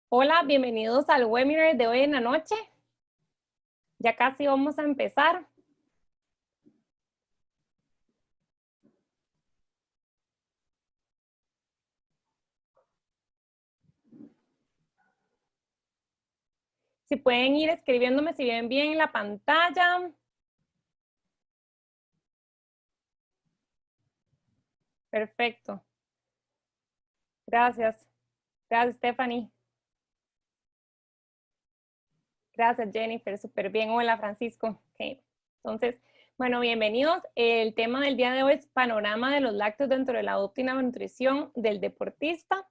Hola, bienvenidos al webinar de hoy en la noche. Ya casi vamos a empezar. Si pueden ir escribiéndome si ven bien en la pantalla. Perfecto. Gracias. Gracias, Stephanie. Gracias, Jennifer. Súper bien. Hola, Francisco. Okay. Entonces, bueno, bienvenidos. El tema del día de hoy es panorama de los lácteos dentro de la óptima nutrición del deportista.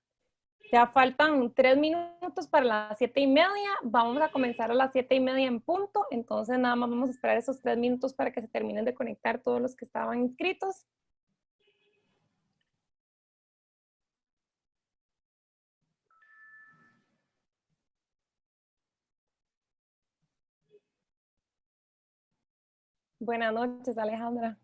Ya faltan 3 minutos para las 7:30. Vamos a comenzar a las 7:30 en punto. Entonces, nada más vamos a esperar esos 3 minutos para que se terminen de conectar todos los que estaban inscritos. Buenas noches, Alejandra.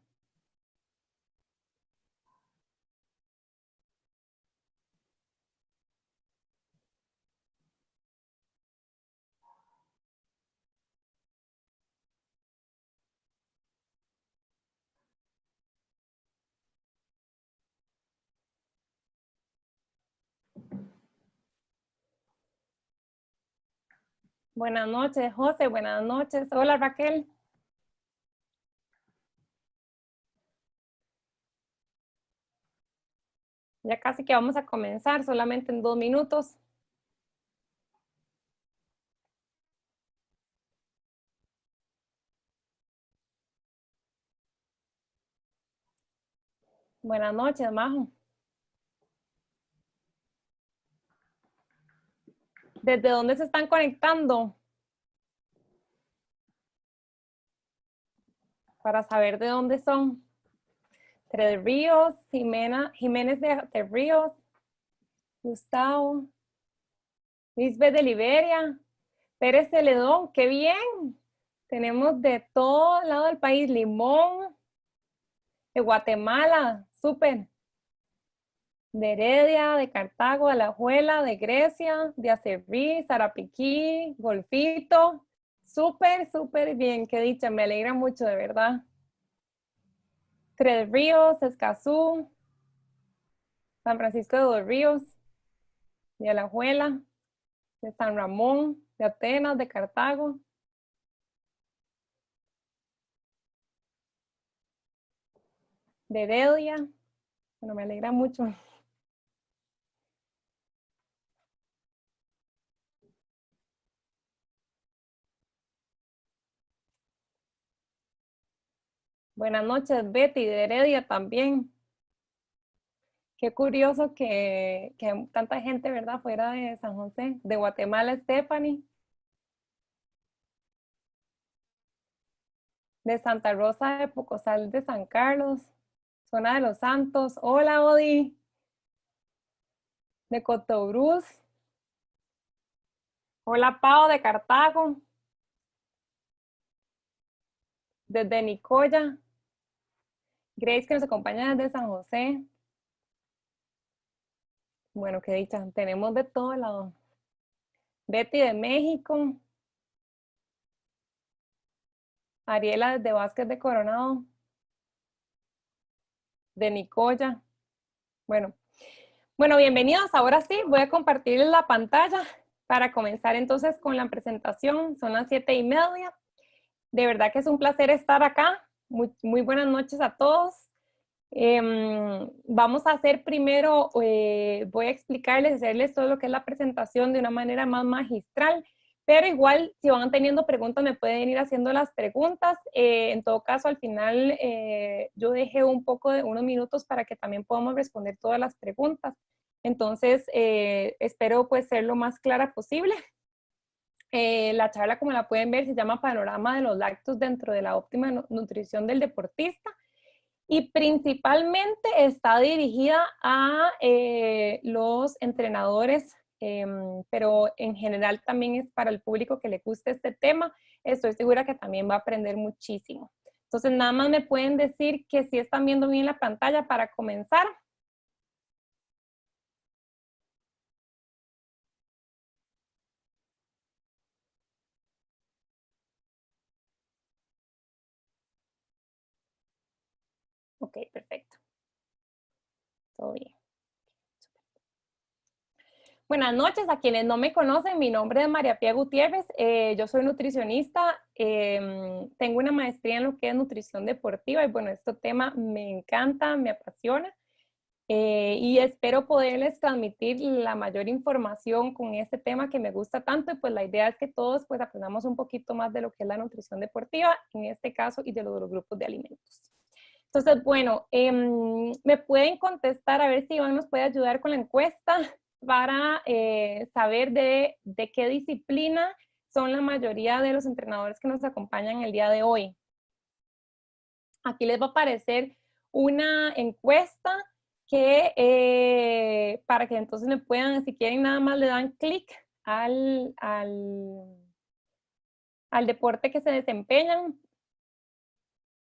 Buenas noches, José. Buenas noches. Hola, Raquel. Ya casi que vamos a comenzar, solamente en 2 minutos. Buenas noches, Majo. ¿Desde dónde se están conectando? Para saber de dónde son. Tres Ríos, Jiménez de Ríos, Gustavo, Lisbeth de Liberia, Pérez Celedón, qué bien. Tenemos de todo lado del país, Limón, de Guatemala, súper. De Heredia, de Cartago, de Alajuela, de Grecia, de Acerrí, Sarapiquí, Golfito. Súper, súper bien, qué dicha, me alegra mucho, de verdad. Tres Ríos, Escazú, San Francisco de Dos Ríos, de Alajuela, de San Ramón, de Atenas, de Cartago. De Heredia. Bueno, me alegra mucho. Buenas noches, Betty, de Heredia también. Qué curioso que tanta gente, ¿verdad? Fuera de San José. De Guatemala, Stephanie. De Santa Rosa de Pocosal de San Carlos. Zona de los Santos. Hola, Odi. De Cotobruz. Hola, Pau, de Cartago. Desde Nicoya. Grace, que nos acompaña desde San José. Bueno, qué dicha. Tenemos de todo lado. Betty de México. Ariela desde Vázquez de Coronado. De Nicoya. Bueno, bienvenidos. Ahora sí, voy a compartir la pantalla para comenzar entonces con la presentación. Son las 7:30. De verdad que es un placer estar acá. Muy buenas noches a todos. Vamos a hacer primero, voy a explicarles, hacerles todo lo que es la presentación de una manera más magistral, pero igual si van teniendo preguntas me pueden ir haciendo las preguntas. En todo caso, al final yo dejé un poco de unos minutos para que también podamos responder todas las preguntas. Entonces, espero pues ser lo más clara posible. La charla, como la pueden ver, se llama Panorama de los lácteos dentro de la óptima nutrición del deportista. Y principalmente está dirigida a los entrenadores, pero en general también es para el público que le guste este tema. Estoy segura que también va a aprender muchísimo. Entonces, nada más me pueden decir que si están viendo bien la pantalla para comenzar. Ok, perfecto. Todo bien. Buenas noches, a quienes no me conocen, mi nombre es María Pía Gutiérrez, yo soy nutricionista, tengo una maestría en lo que es nutrición deportiva y bueno, este tema me encanta, me apasiona y espero poderles transmitir la mayor información con este tema que me gusta tanto y pues la idea es que todos pues aprendamos un poquito más de lo que es la nutrición deportiva, en este caso, y de los grupos de alimentos. Entonces, bueno, me pueden contestar, a ver si Iván nos puede ayudar con la encuesta para saber de qué disciplina son la mayoría de los entrenadores que nos acompañan el día de hoy. Aquí les va a aparecer una encuesta que para que entonces me puedan, si quieren nada más le dan clic al deporte que se desempeñan.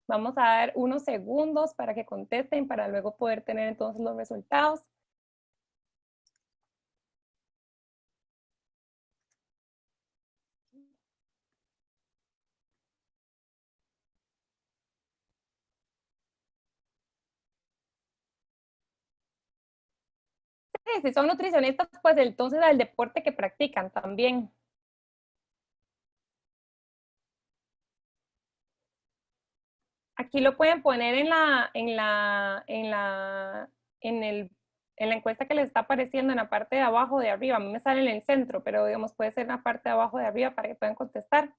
Vamos a dar unos segundos para que contesten para luego poder tener entonces los resultados. Sí, si son nutricionistas, pues entonces al deporte que practican también. Aquí lo pueden poner en la encuesta que les está apareciendo en la parte de abajo de arriba. A mí me sale en el centro, pero digamos puede ser en la parte de abajo de arriba para que puedan contestar.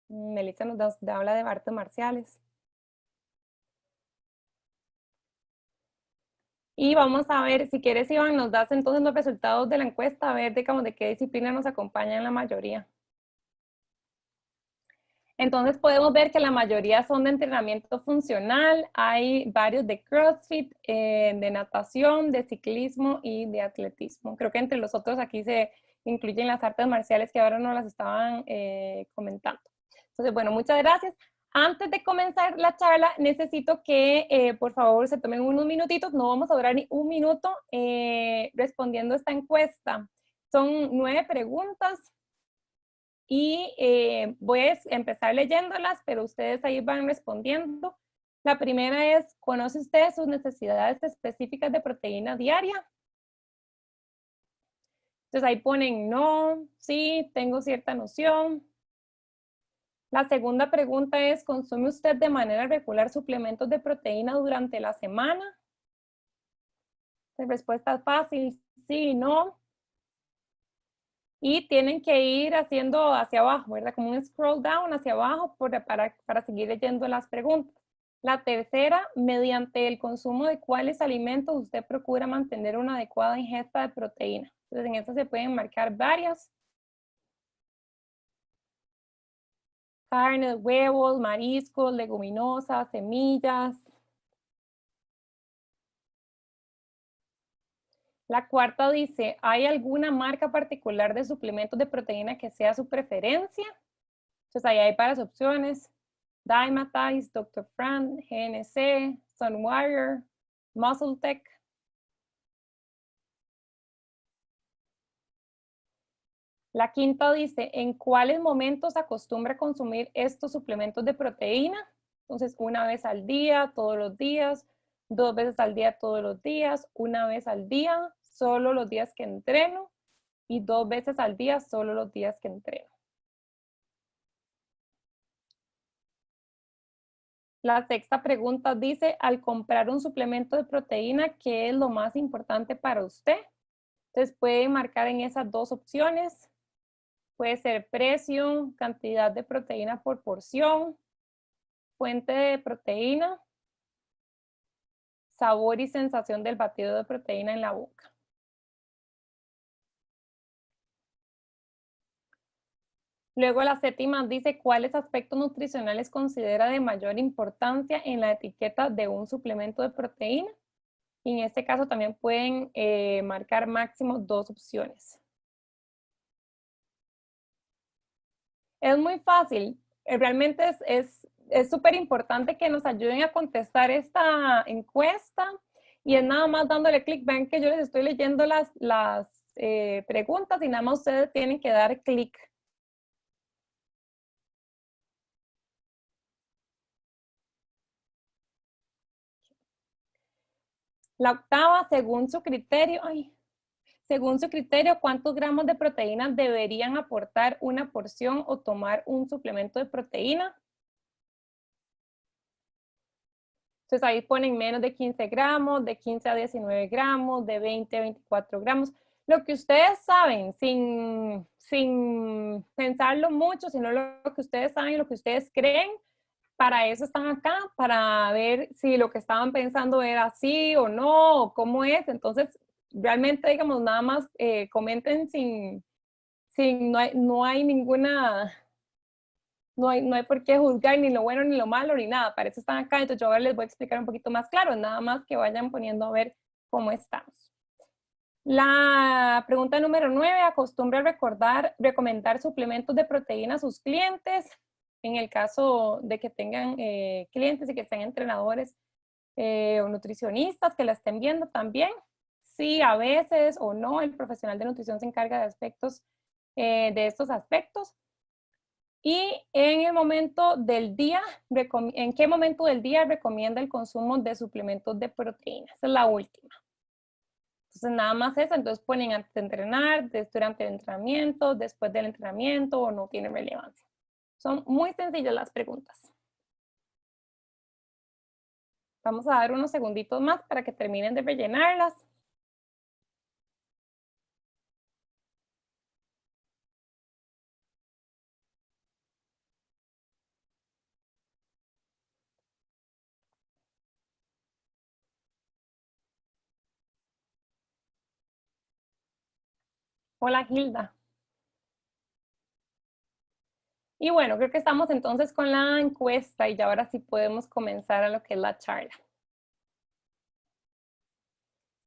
Melissa nos habla de artes marciales. Y vamos a ver, si quieres, Iván, nos das entonces los resultados de la encuesta, a ver de qué disciplina nos acompaña en la mayoría. Entonces podemos ver que la mayoría son de entrenamiento funcional, hay varios de CrossFit, de natación, de ciclismo y de atletismo. Creo que entre los otros aquí se incluyen las artes marciales que ahora no las estaban comentando. Entonces, bueno, muchas gracias. Antes de comenzar la charla, necesito que por favor se tomen unos minutitos, no vamos a durar ni un minuto respondiendo esta encuesta. Son 9 preguntas y voy a empezar leyéndolas, pero ustedes ahí van respondiendo. La primera es, ¿conoce usted sus necesidades específicas de proteína diaria? Entonces ahí ponen no, sí, tengo cierta noción. La segunda pregunta es, ¿consume usted de manera regular suplementos de proteína durante la semana? La respuesta es fácil, sí, no. Y tienen que ir haciendo hacia abajo, ¿verdad? Como un scroll down hacia abajo para seguir leyendo las preguntas. La tercera, mediante el consumo de cuáles alimentos usted procura mantener una adecuada ingesta de proteína. Entonces, en esta se pueden marcar varias. Carnes, huevos, mariscos, leguminosas, semillas. La cuarta dice, ¿hay alguna marca particular de suplementos de proteína que sea su preferencia? Entonces ahí hay varias opciones. Dymatize, Dr. Fran, GNC, Sunwire, MuscleTech. La quinta dice, ¿en cuáles momentos acostumbra consumir estos suplementos de proteína? Entonces, una vez al día, todos los días, 2 veces al día, todos los días, una vez al día, solo los días que entreno, y 2 veces al día, solo los días que entreno. La sexta pregunta dice, al comprar un suplemento de proteína, ¿qué es lo más importante para usted? Entonces puede marcar en esas 2 opciones. Puede ser precio, cantidad de proteína por porción, fuente de proteína, sabor y sensación del batido de proteína en la boca. Luego la séptima dice cuáles aspectos nutricionales considera de mayor importancia en la etiqueta de un suplemento de proteína. Y en este caso también pueden marcar máximo 2 opciones. Es muy fácil. Realmente es súper importante que nos ayuden a contestar esta encuesta y es nada más dándole clic. Ven que yo les estoy leyendo las preguntas y nada más ustedes tienen que dar clic. La octava, según su criterio, ¿cuántos gramos de proteínas deberían aportar una porción o tomar un suplemento de proteína? Entonces ahí ponen menos de 15 gramos, de 15 a 19 gramos, de 20 a 24 gramos. Lo que ustedes saben, sin pensarlo mucho, sino lo que ustedes saben y lo que ustedes creen, para eso están acá, para ver si lo que estaban pensando era así o no, o cómo es. Entonces, realmente, digamos, nada más comenten no hay ninguna, no hay por qué juzgar ni lo bueno ni lo malo ni nada. Para eso están acá. Entonces, yo ahora les voy a explicar un poquito más claro, nada más que vayan poniendo a ver cómo estamos. La pregunta número 9, ¿acostumbra recomendar suplementos de proteína a sus clientes? En el caso de que tengan clientes y que sean entrenadores o nutricionistas que la estén viendo también. Sí, a veces o no, el profesional de nutrición se encarga de aspectos, de estos aspectos. Y en el momento del día, ¿en qué momento del día recomienda el consumo de suplementos de proteína? Esa es la última. Entonces, nada más eso. Entonces, ponen antes de entrenar, durante el entrenamiento, después del entrenamiento, o no tiene relevancia. Son muy sencillas las preguntas. Vamos a dar unos segunditos más para que terminen de rellenarlas. Hola, Hilda. Y bueno, creo que estamos entonces con la encuesta y ya ahora sí podemos comenzar a lo que es la charla.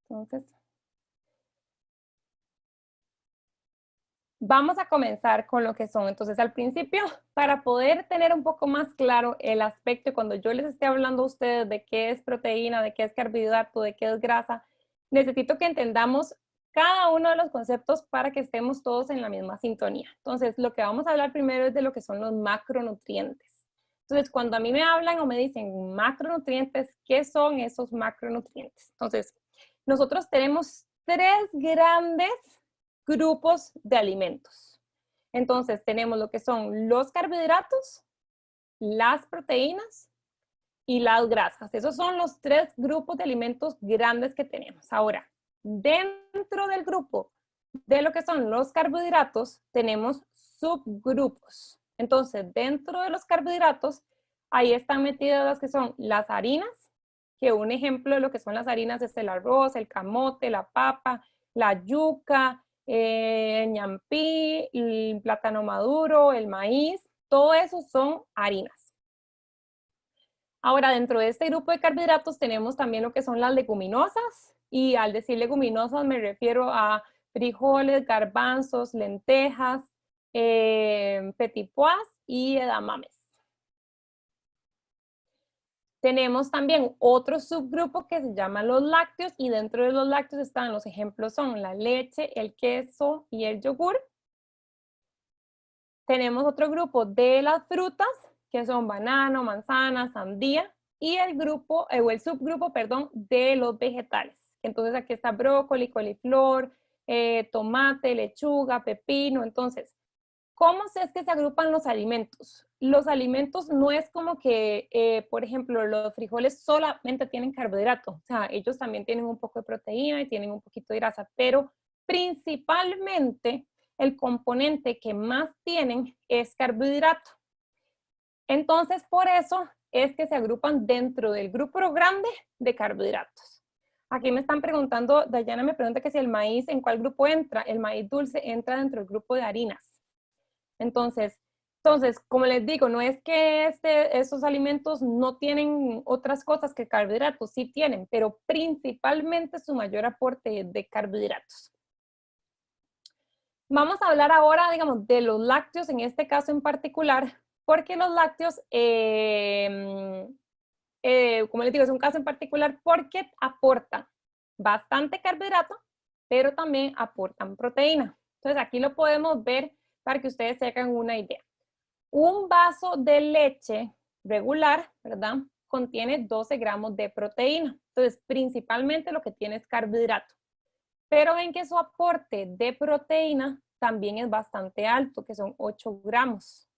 Entonces, vamos a comenzar con lo que son. Entonces, al principio, para poder tener un poco más claro el aspecto, cuando yo les esté hablando a ustedes de qué es proteína, de qué es carbohidrato, de qué es grasa, necesito que entendamos cada uno de los conceptos para que estemos todos en la misma sintonía. Entonces, lo que vamos a hablar primero es de lo que son los macronutrientes. Entonces, cuando a mí me hablan o me dicen macronutrientes, ¿qué son esos macronutrientes? Entonces, nosotros tenemos tres grandes grupos de alimentos. Entonces, tenemos lo que son los carbohidratos, las proteínas y las grasas. Esos son los tres grupos de alimentos grandes que tenemos. Ahora, dentro del grupo de lo que son los carbohidratos, tenemos subgrupos. Entonces, dentro de los carbohidratos, ahí están metidas las que son las harinas, que un ejemplo de lo que son las harinas es el arroz, el camote, la papa, la yuca, el ñampí, el plátano maduro, el maíz, todo eso son harinas. Ahora, dentro de este grupo de carbohidratos tenemos también lo que son las leguminosas, y al decir leguminosas me refiero a frijoles, garbanzos, lentejas, petit pois y edamames. Tenemos también otro subgrupo que se llama los lácteos, y dentro de los lácteos están, los ejemplos son la leche, el queso y el yogur. Tenemos otro grupo de las frutas, que son banano, manzana, sandía, y el grupo, o el subgrupo, perdón, de los vegetales. Entonces aquí está brócoli, coliflor, tomate, lechuga, pepino. Entonces, ¿cómo es que se agrupan los alimentos? Los alimentos no es como que, por ejemplo, los frijoles solamente tienen carbohidrato. O sea, ellos también tienen un poco de proteína y tienen un poquito de grasa, pero principalmente el componente que más tienen es carbohidrato. Entonces, por eso es que se agrupan dentro del grupo grande de carbohidratos. Aquí me están preguntando, Dayana me pregunta que si el maíz, ¿en cuál grupo entra? El maíz dulce entra dentro del grupo de harinas. Entonces, como les digo, no es que esos alimentos no tienen otras cosas que carbohidratos, sí tienen, pero principalmente su mayor aporte es de carbohidratos. Vamos a hablar ahora, digamos, de los lácteos en este caso en particular, porque los lácteos, como les digo, es un caso en particular porque aportan bastante carbohidrato, pero también aportan proteína. Entonces aquí lo podemos ver para que ustedes se hagan una idea. Un vaso de leche regular, ¿verdad? contiene 12 gramos de proteína. Entonces, principalmente lo que tiene es carbohidrato. Pero ven que su aporte de proteína también es bastante alto, que son 8 gramos.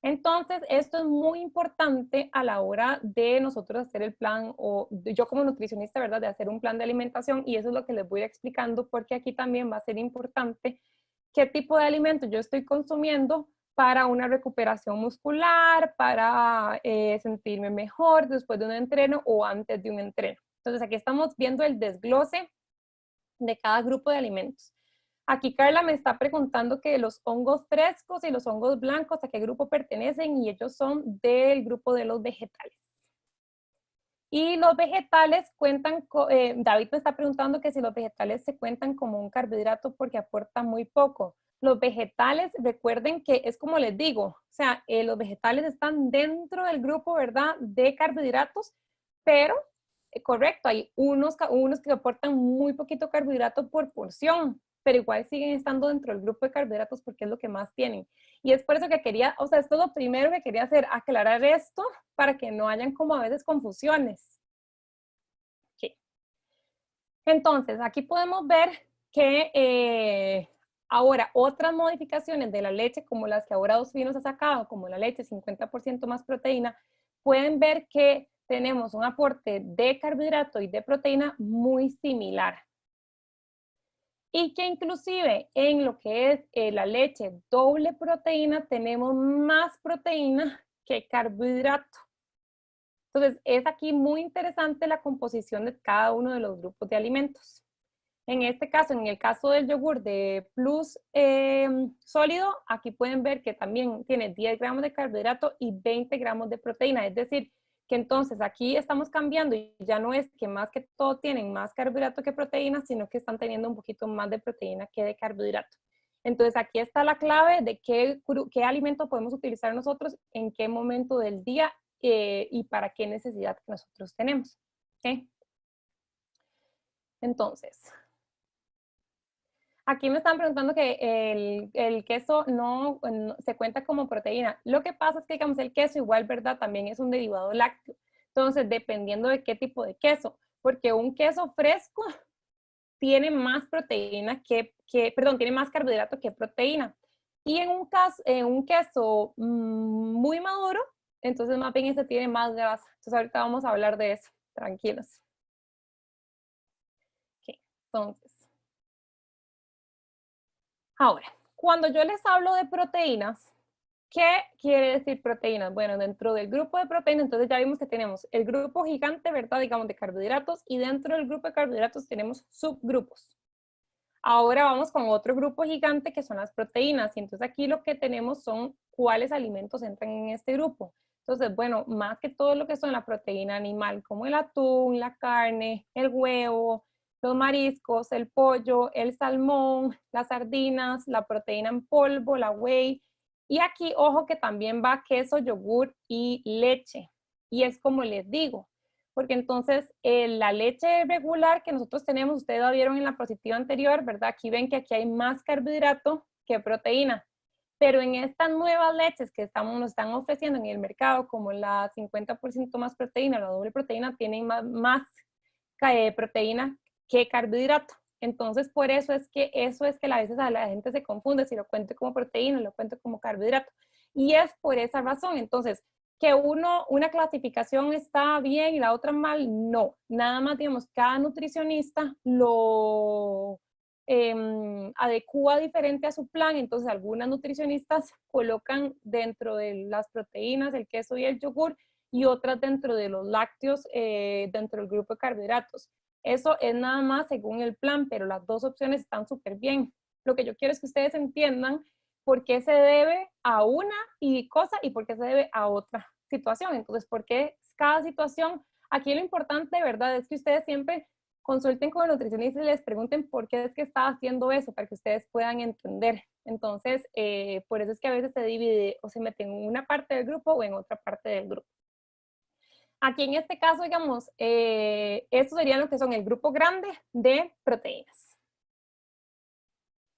Entonces, esto es muy importante a la hora de nosotros hacer el plan, o yo como nutricionista, ¿verdad?, de hacer un plan de alimentación, y eso es lo que les voy a ir explicando, porque aquí también va a ser importante qué tipo de alimentos yo estoy consumiendo para una recuperación muscular, para sentirme mejor después de un entreno o antes de un entreno. Entonces, aquí estamos viendo el desglose de cada grupo de alimentos. Aquí Carla me está preguntando que los hongos frescos y los hongos blancos, ¿a qué grupo pertenecen? Y ellos son del grupo de los vegetales. Y los vegetales cuentan, David me está preguntando que si los vegetales se cuentan como un carbohidrato porque aportan muy poco. Los vegetales, recuerden que es como les digo, o sea, los vegetales están dentro del grupo, ¿verdad?, de carbohidratos, pero correcto, hay unos que aportan muy poquito carbohidrato por porción, pero igual siguen estando dentro del grupo de carbohidratos porque es lo que más tienen. Y es por eso que quería, o sea, esto es lo primero que quería hacer, aclarar esto para que no hayan como a veces confusiones. Okay. Entonces, aquí podemos ver que ahora otras modificaciones de la leche, como las que ahora Dos Vinos ha sacado, como la leche 50% más proteína, pueden ver que tenemos un aporte de carbohidrato y de proteína muy similar. Y que inclusive en lo que es la leche doble proteína, tenemos más proteína que carbohidrato. Entonces, es aquí muy interesante la composición de cada uno de los grupos de alimentos. En este caso, en el caso del yogur de Plus sólido, aquí pueden ver que también tiene 10 gramos de carbohidrato y 20 gramos de proteína. Es decir, que entonces aquí estamos cambiando y ya no es que más que todo tienen más carbohidrato que proteína, sino que están teniendo un poquito más de proteína que de carbohidrato. Entonces aquí está la clave de qué alimento podemos utilizar nosotros, en qué momento del día y para qué necesidad que nosotros tenemos. ¿Okay? Entonces, aquí me están preguntando que el queso no se cuenta como proteína. Lo que pasa es que, digamos, el queso igual, ¿verdad? También es un derivado lácteo. Entonces, dependiendo de qué tipo de queso, porque un queso fresco tiene más proteína perdón, tiene más carbohidrato que proteína. Y en un queso muy maduro, entonces más bien ese tiene más grasa. Entonces, ahorita vamos a hablar de eso. Tranquilos. Okay. Entonces, ahora, cuando yo les hablo de proteínas, ¿qué quiere decir proteínas? Bueno, dentro del grupo de proteínas, entonces ya vimos que tenemos el grupo gigante, ¿verdad? Digamos de carbohidratos, y dentro del grupo de carbohidratos tenemos subgrupos. Ahora vamos con otro grupo gigante que son las proteínas, y entonces aquí lo que tenemos son cuáles alimentos entran en este grupo. Entonces, bueno, más que todo lo que son la proteína animal, como el atún, la carne, el huevo, los mariscos, el pollo, el salmón, las sardinas, la proteína en polvo, la whey. Y aquí, ojo que también va queso, yogur y leche. Y es como les digo, porque entonces la leche regular que nosotros tenemos, ustedes la vieron en la diapositiva anterior, ¿verdad? Aquí ven que aquí hay más carbohidrato que proteína. Pero en estas nuevas leches que nos están ofreciendo en el mercado, como la 50% más proteína, la doble proteína, tienen más proteína que carbohidrato. Entonces, por eso es que a veces a la gente se confunde si lo cuento como proteína, lo cuento como carbohidrato. Y es por esa razón. Entonces, que una clasificación está bien y la otra mal, no. Nada más, digamos, cada nutricionista lo adecua diferente a su plan. Entonces, algunas nutricionistas colocan dentro de las proteínas, el queso y el yogur, y otras dentro de los lácteos, dentro del grupo de carbohidratos. Eso es nada más según el plan, pero las dos opciones están súper bien. Lo que yo quiero es que ustedes entiendan por qué se debe a una cosa y por qué se debe a otra situación. Entonces, ¿por qué cada situación? Aquí lo importante, de verdad, es que ustedes siempre consulten con el nutricionista y les pregunten por qué es que está haciendo eso, para que ustedes puedan entender. Entonces, por eso es que a veces se divide o se mete en una parte del grupo o en otra parte del grupo. Aquí en este caso, digamos, estos serían lo que son el grupo grande de proteínas.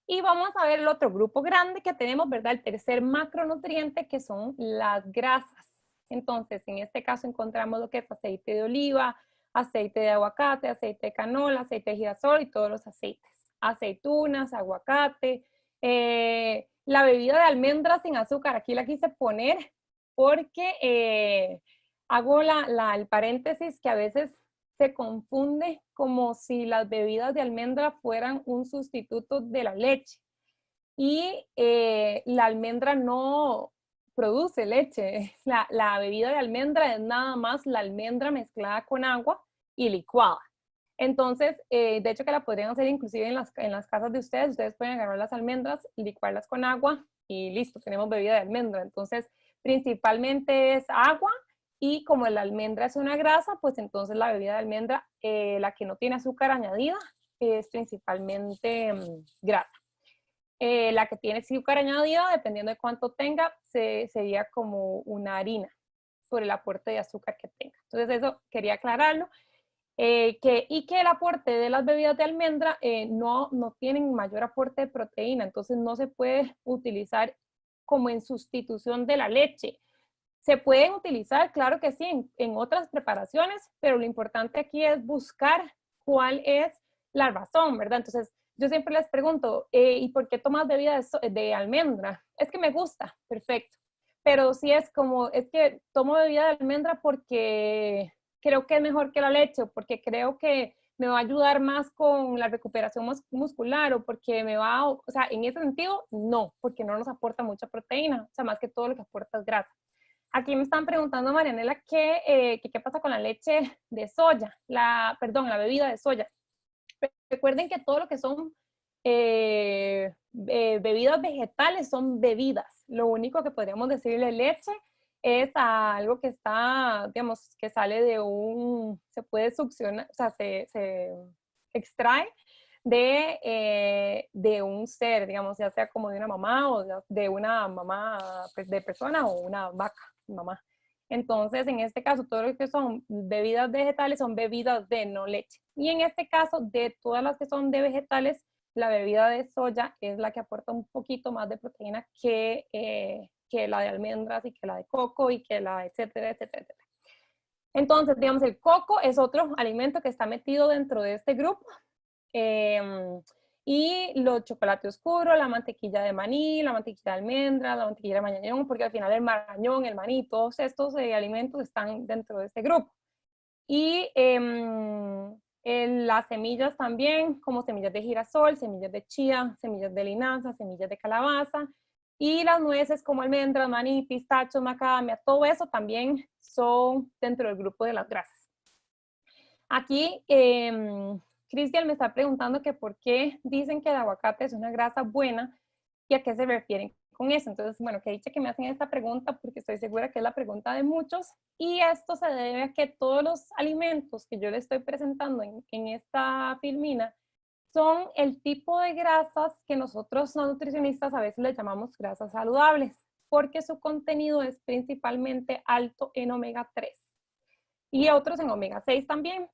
Y vamos a ver el otro grupo grande que tenemos, ¿verdad? El tercer macronutriente, que son las grasas. Entonces, en este caso encontramos lo que es aceite de oliva, aceite de aguacate, aceite de canola, aceite de girasol y todos los aceites. Aceitunas, aguacate, la bebida de almendras sin azúcar, aquí la quise poner porque hago el paréntesis que a veces se confunde como si las bebidas de almendra fueran un sustituto de la leche. Y la almendra no produce leche. La bebida de almendra es nada más la almendra mezclada con agua y licuada. Entonces, de hecho que la podrían hacer inclusive en las casas de ustedes. Ustedes pueden agarrar las almendras, licuarlas con agua y listo, tenemos bebida de almendra. Entonces, principalmente es agua y como la almendra es una grasa, pues entonces la bebida de almendra, la que no tiene azúcar añadida, es principalmente grasa. La que tiene azúcar añadida, dependiendo de cuánto tenga, sería como una harina por el aporte de azúcar que tenga. Entonces eso quería aclararlo. Y que el aporte de las bebidas de almendra no tienen mayor aporte de proteína, entonces no se puede utilizar como en sustitución de la leche. Se pueden utilizar, claro que sí, en otras preparaciones, pero lo importante aquí es buscar cuál es la razón, ¿verdad? Entonces, yo siempre les pregunto, ¿y por qué tomas bebida de almendra? Es que me gusta, perfecto. Pero si es como, es que tomo bebida de almendra porque creo que es mejor que la leche, o porque creo que me va a ayudar más con la recuperación muscular, o porque me va, o sea, en ese sentido, no, porque no nos aporta mucha proteína, o sea, más que todo lo que aporta es grasa. Aquí me están preguntando, Marianela, qué pasa con la leche de soya, perdón, la bebida de soya. Recuerden que todo lo que son bebidas vegetales son bebidas. Lo único que podríamos decirle leche es algo que está, digamos, que sale se puede succionar, o sea, se extrae de un ser, digamos, ya sea como de una mamá o de una mamá pues, de persona o una vaca, mamá. Entonces, en este caso, todo lo que son bebidas vegetales son bebidas de no leche. Y en este caso, de todas las que son de vegetales, la bebida de soya es la que aporta un poquito más de proteína que la de almendras y que la de coco y que la etcétera, etcétera, etcétera. Entonces, digamos, el coco es otro alimento que está metido dentro de este grupo. Y los chocolate oscuro, la mantequilla de maní, la mantequilla de almendra, la mantequilla de marañón, porque al final el marañón, el maní, todos estos alimentos están dentro de este grupo. Y las semillas también, como semillas de girasol, semillas de chía, semillas de linaza, semillas de calabaza, y las nueces como almendras, maní, pistachos, macadamia, todo eso también son dentro del grupo de las grasas. Aquí, Cristian me está preguntando que por qué dicen que el aguacate es una grasa buena y a qué se refieren con eso. Entonces, bueno, que dicho que me hacen esta pregunta porque estoy segura que es la pregunta de muchos, y esto se debe a que todos los alimentos que yo les estoy presentando en esta filmina son el tipo de grasas que nosotros los nutricionistas a veces le llamamos grasas saludables, porque su contenido es principalmente alto en omega 3 y otros en omega 6 también.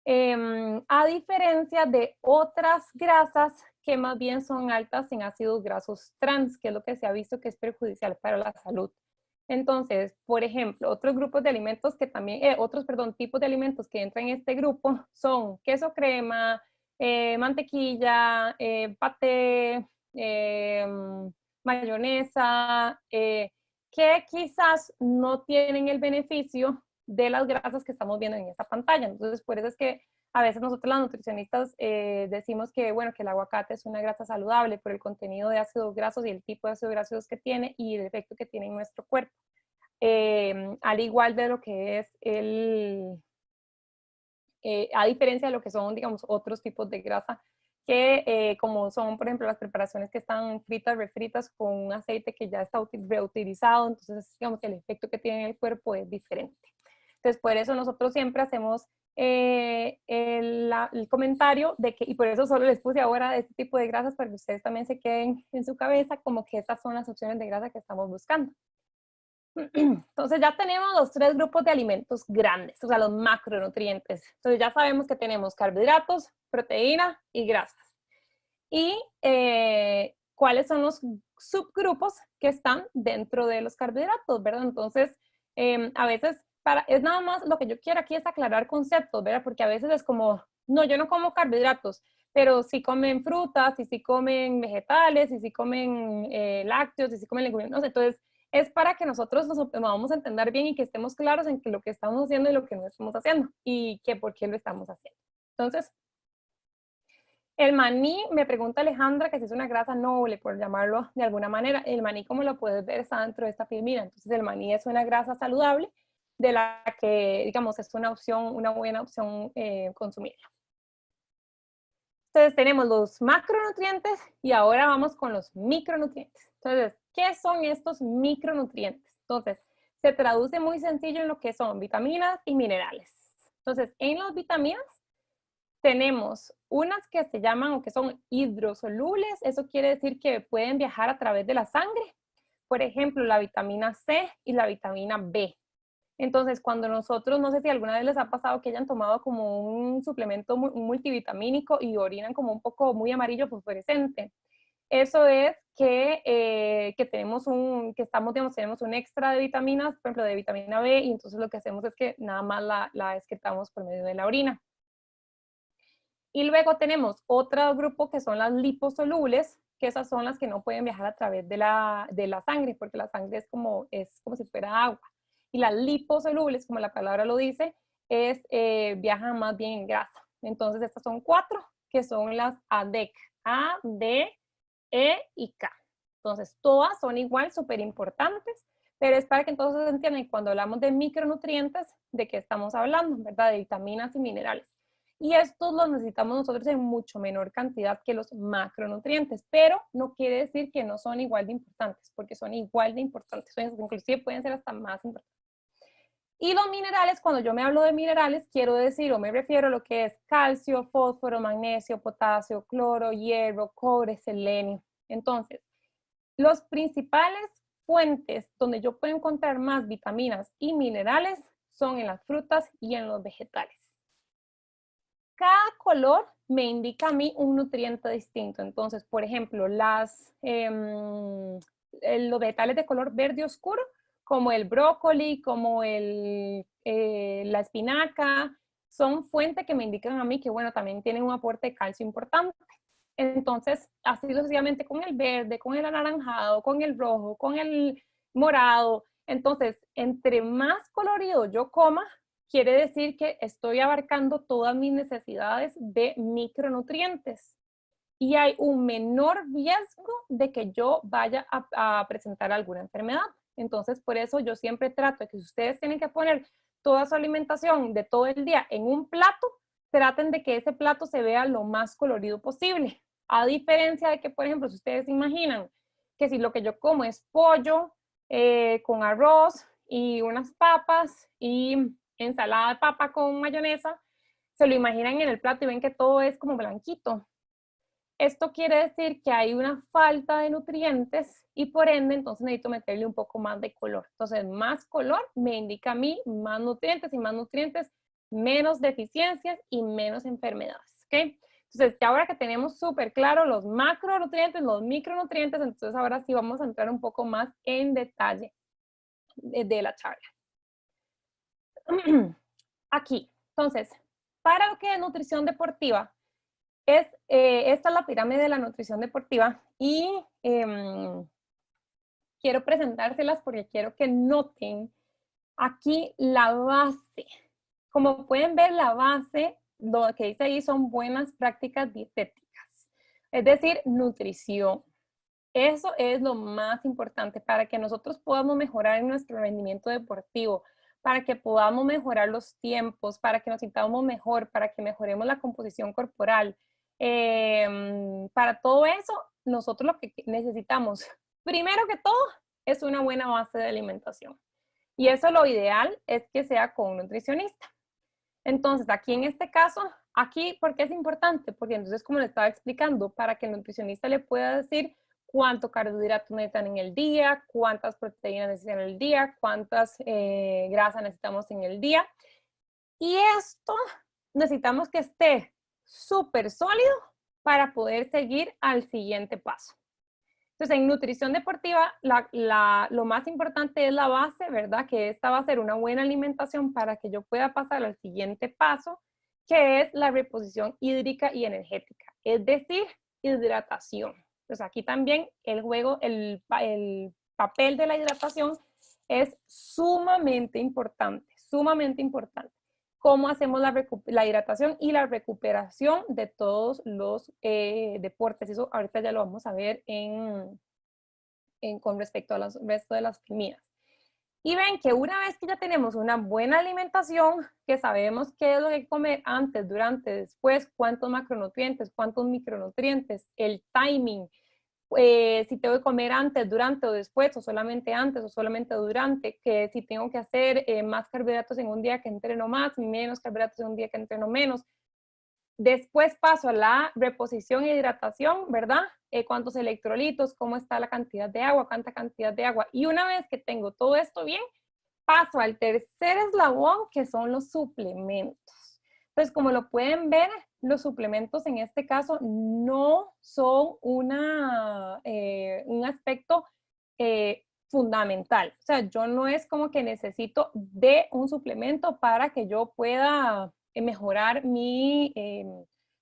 A diferencia de otras grasas que más bien son altas en ácidos grasos trans, que es lo que se ha visto que es perjudicial para la salud. Entonces, por ejemplo, otros grupos de alimentos que también, tipos de alimentos que entran en este grupo son queso crema, mantequilla, paté, mayonesa, que quizás no tienen el beneficio de las grasas que estamos viendo en esta pantalla. Entonces, por eso es que a veces nosotros las nutricionistas decimos que, bueno, que el aguacate es una grasa saludable por el contenido de ácidos grasos y el tipo de ácidos grasos que tiene y el efecto que tiene en nuestro cuerpo. Al igual de lo que es a diferencia de lo que son, digamos, otros tipos de grasa que como son, por ejemplo, las preparaciones que están fritas, refritas con un aceite que ya está reutilizado, entonces, digamos, el efecto que tiene en el cuerpo es diferente. Entonces, por eso nosotros siempre hacemos el comentario de que, y por eso solo les puse ahora este tipo de grasas para que ustedes también se queden en su cabeza como que estas son las opciones de grasa que estamos buscando. Entonces ya tenemos los 3 grupos de alimentos grandes, o sea, los macronutrientes. Entonces ya sabemos que tenemos carbohidratos, proteína y grasas. Y cuáles son los subgrupos que están dentro de los carbohidratos, ¿verdad? Entonces, A veces, es nada más lo que yo quiero aquí es aclarar conceptos, ¿verdad? Porque a veces es como, no, yo no como carbohidratos, pero sí comen frutas, y sí comen vegetales, y sí comen lácteos, y sí comen leguminosas. Entonces, es para que nosotros nos vamos a entender bien y que estemos claros en que lo que estamos haciendo y lo que no estamos haciendo, y que por qué lo estamos haciendo. Entonces, el maní, me pregunta Alejandra que si es una grasa noble, por llamarlo de alguna manera. El maní, como lo puedes ver, está dentro de esta filmina. Entonces, el maní es una grasa saludable de la que, digamos, es una opción, una buena opción consumirla. Entonces, tenemos los macronutrientes y ahora vamos con los micronutrientes. Entonces, ¿qué son estos micronutrientes? Entonces, se traduce muy sencillo en lo que son vitaminas y minerales. Entonces, en las vitaminas tenemos unas que se llaman o que son hidrosolubles, eso quiere decir que pueden viajar a través de la sangre. Por ejemplo, la vitamina C y la vitamina B. Entonces, cuando nosotros, no sé si alguna vez les ha pasado que hayan tomado como un suplemento multivitamínico y orinan como un poco muy amarillo fosforescente. Eso es que tenemos tenemos un extra de vitaminas, por ejemplo, de vitamina B, y entonces lo que hacemos es que nada más la excretamos por medio de la orina. Y luego tenemos otro grupo que son las liposolubles, que esas son las que no pueden viajar a través de la sangre, porque la sangre es como si fuera agua. Y las liposolubles, como la palabra lo dice, viajan más bien en grasa. Entonces, estas son 4, que son las ADEC, A, D, E y K. Entonces, todas son igual, súper importantes, pero es para que entonces entiendan cuando hablamos de micronutrientes, de qué estamos hablando, ¿verdad? De vitaminas y minerales. Y estos los necesitamos nosotros en mucho menor cantidad que los macronutrientes, pero no quiere decir que no son igual de importantes, porque son igual de importantes, inclusive pueden ser hasta más importantes. Y los minerales, cuando yo me hablo de minerales, quiero decir o me refiero a lo que es calcio, fósforo, magnesio, potasio, cloro, hierro, cobre, selenio. Entonces, los principales fuentes donde yo puedo encontrar más vitaminas y minerales son en las frutas y en los vegetales. Cada color me indica a mí un nutriente distinto. Entonces, por ejemplo, los vegetales de color verde oscuro, como el brócoli, como la espinaca, son fuentes que me indican a mí que, bueno, también tienen un aporte de calcio importante. Entonces, así sucesivamente con el verde, con el anaranjado, con el rojo, con el morado. Entonces, entre más colorido yo coma, quiere decir que estoy abarcando todas mis necesidades de micronutrientes y hay un menor riesgo de que yo vaya a presentar alguna enfermedad. Entonces, por eso yo siempre trato de que si ustedes tienen que poner toda su alimentación de todo el día en un plato, traten de que ese plato se vea lo más colorido posible. A diferencia de que, por ejemplo, si ustedes imaginan que si lo que yo como es pollo con arroz y unas papas y ensalada de papa con mayonesa, se lo imaginan en el plato y ven que todo es como blanquito. Esto quiere decir que hay una falta de nutrientes y por ende entonces necesito meterle un poco más de color. Entonces más color me indica a mí más nutrientes y más nutrientes, menos deficiencias y menos enfermedades. ¿Okay? Entonces ya ahora que tenemos súper claro los macronutrientes, los micronutrientes, entonces ahora sí vamos a entrar un poco más en detalle de la charla. Aquí, entonces, para lo que es nutrición deportiva, esta es la pirámide de la nutrición deportiva y quiero presentárselas porque quiero que noten aquí la base. Como pueden ver, la base, lo que dice ahí son buenas prácticas dietéticas, es decir, nutrición. Eso es lo más importante para que nosotros podamos mejorar nuestro rendimiento deportivo, para que podamos mejorar los tiempos, para que nos sintamos mejor, para que mejoremos la composición corporal. Para todo eso, nosotros lo que necesitamos, primero que todo, es una buena base de alimentación. Y eso lo ideal es que sea con un nutricionista. Entonces, aquí en este caso, aquí, ¿por qué es importante? Porque entonces, como le estaba explicando, para que el nutricionista le pueda decir cuánto carbohidratos necesitan en el día, cuántas proteínas necesitan en el día, cuántas grasas necesitamos en el día. Y esto necesitamos que esté súper sólido para poder seguir al siguiente paso. Entonces, en nutrición deportiva, lo más importante es la base, ¿verdad? Que esta va a ser una buena alimentación para que yo pueda pasar al siguiente paso, que es la reposición hídrica y energética, es decir, hidratación. Entonces, aquí también el papel de la hidratación es sumamente importante, sumamente importante. Cómo hacemos la hidratación y la recuperación de todos los deportes. Eso ahorita ya lo vamos a ver con respecto al resto de las comidas. Y ven que una vez que ya tenemos una buena alimentación, que sabemos qué es lo que hay que comer antes, durante, después, cuántos macronutrientes, cuántos micronutrientes, el timing, si tengo que comer antes, durante o después, o solamente antes o solamente durante, que si tengo que hacer más carbohidratos en un día que entreno más, menos carbohidratos en un día que entreno menos. Después paso a la reposición e hidratación, ¿verdad? Cuántos electrolitos, cómo está la cantidad de agua, cuánta cantidad de agua. Y una vez que tengo todo esto bien, paso al tercer eslabón, que son los suplementos. Entonces, como lo pueden ver, los suplementos en este caso no son un aspecto fundamental. O sea, yo no es como que necesito de un suplemento para que yo pueda mejorar mi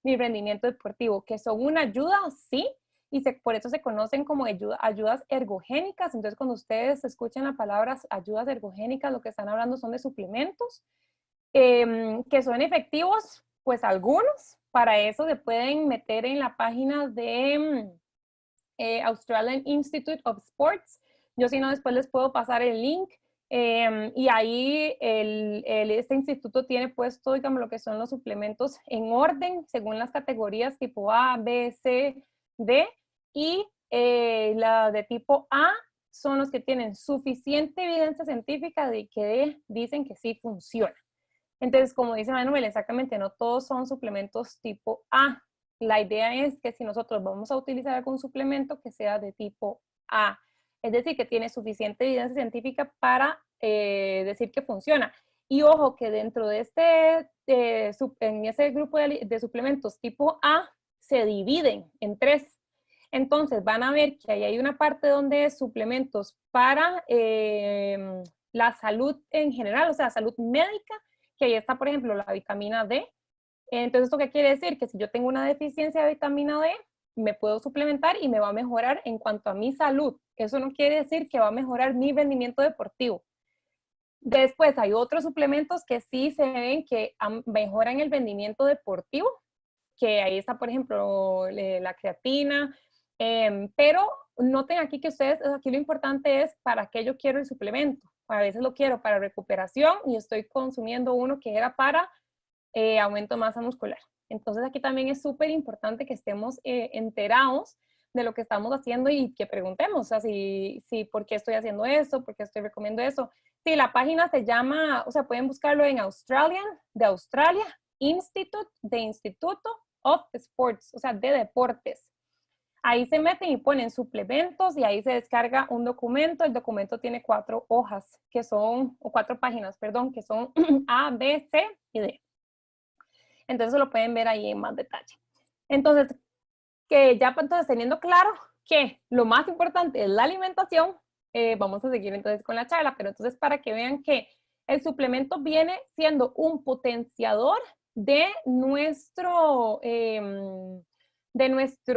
rendimiento deportivo, que son una ayuda, sí, y por eso se conocen como ayudas ergogénicas. Entonces, cuando ustedes escuchan la palabra ayudas ergogénicas, lo que están hablando son de suplementos que son efectivos, pues algunos. Para eso se pueden meter en la página de Australian Institute of Sports. Yo si no, después les puedo pasar el link. Y ahí este instituto tiene puesto, digamos, lo que son los suplementos en orden, según las categorías tipo A, B, C, D. Y la de tipo A son los que tienen suficiente evidencia científica de que dicen que sí funciona. Entonces, como dice Manuel, exactamente, no todos son suplementos tipo A. La idea es que si nosotros vamos a utilizar algún suplemento, que sea de tipo A. Es decir, que tiene suficiente evidencia científica para decir que funciona. Y ojo, que dentro de en ese grupo de suplementos tipo A, se dividen en 3. Entonces, van a ver que ahí hay una parte donde es suplementos para la salud en general, o sea, salud médica, que ahí está, por ejemplo, la vitamina D. Entonces, ¿esto qué quiere decir? Que si yo tengo una deficiencia de vitamina D, me puedo suplementar y me va a mejorar en cuanto a mi salud. Eso no quiere decir que va a mejorar mi rendimiento deportivo. Después hay otros suplementos que sí se ven que mejoran el rendimiento deportivo, que ahí está, por ejemplo, la creatina, pero noten aquí que ustedes, aquí lo importante es para qué yo quiero el suplemento. A veces lo quiero para recuperación y estoy consumiendo uno que era para aumento de masa muscular. Entonces aquí también es súper importante que estemos enterados de lo que estamos haciendo y que preguntemos, o sea, ¿por qué estoy haciendo eso? ¿Por qué estoy recomiendo eso? Sí, la página se llama, o sea, pueden buscarlo en Australian, de Australia, Institute, de Instituto of Sports, o sea, de deportes. Ahí se meten y ponen suplementos y ahí se descarga un documento. El documento tiene 4 hojas, que son, o 4 páginas, perdón, que son A, B, C y D. Entonces lo pueden ver ahí en más detalle. Entonces, que ya entonces teniendo claro que lo más importante es la alimentación, vamos a seguir entonces con la charla, pero entonces para que vean que el suplemento viene siendo un potenciador de nuestro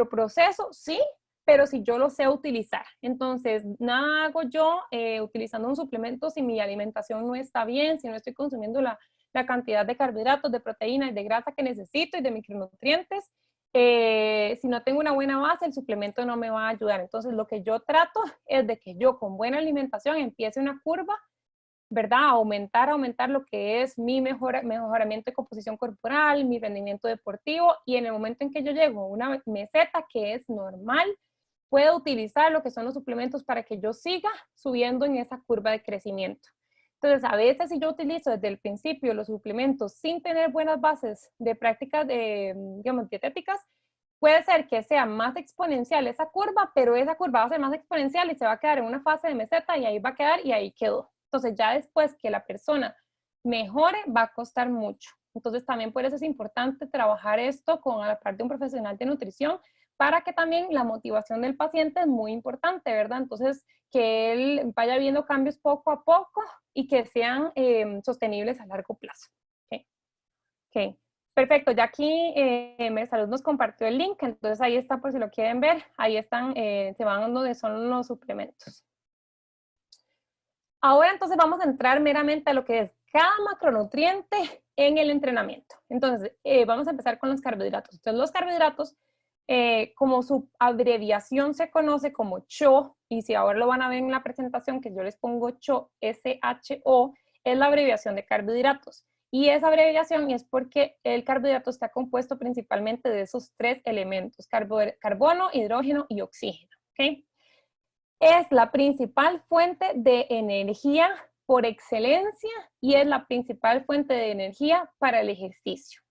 proceso, sí, pero si yo lo sé utilizar. Entonces, nada hago yo utilizando un suplemento si mi alimentación no está bien, si no estoy consumiendo la cantidad de carbohidratos, de proteínas y de grasa que necesito y de micronutrientes. Si no tengo una buena base, el suplemento no me va a ayudar. Entonces, lo que yo trato es de que yo con buena alimentación empiece una curva, ¿verdad? Aumentar lo que es mi mejoramiento de composición corporal, mi rendimiento deportivo, y en el momento en que yo llego a una meseta que es normal, puedo utilizar lo que son los suplementos para que yo siga subiendo en esa curva de crecimiento. Entonces, a veces si yo utilizo desde el principio los suplementos sin tener buenas bases de prácticas digamos, dietéticas, puede ser que sea más exponencial esa curva, pero esa curva va a ser más exponencial y se va a quedar en una fase de meseta y ahí va a quedar y ahí quedó. Entonces, ya después que la persona mejore, va a costar mucho. Entonces, también por eso es importante trabajar esto con la parte de un profesional de nutrición para que también la motivación del paciente es muy importante, ¿verdad? Entonces, que él vaya viendo cambios poco a poco y que sean sostenibles a largo plazo. ¿Okay? Ok, perfecto. Ya aquí Mersalud nos compartió el link, entonces ahí está por si lo quieren ver. Ahí están, se van donde son los suplementos. Ahora entonces vamos a entrar meramente a lo que es cada macronutriente en el entrenamiento. Entonces, vamos a empezar con los carbohidratos. Entonces, los carbohidratos, como su abreviación se conoce como CHO, y si ahora lo van a ver en la presentación que yo les pongo CHO, S-H-O, es la abreviación de carbohidratos. Y esa abreviación es porque el carbohidrato está compuesto principalmente de esos tres elementos, carbono, hidrógeno y oxígeno. ¿Okay? Es la principal fuente de energía por excelencia y es la principal fuente de energía para el ejercicio.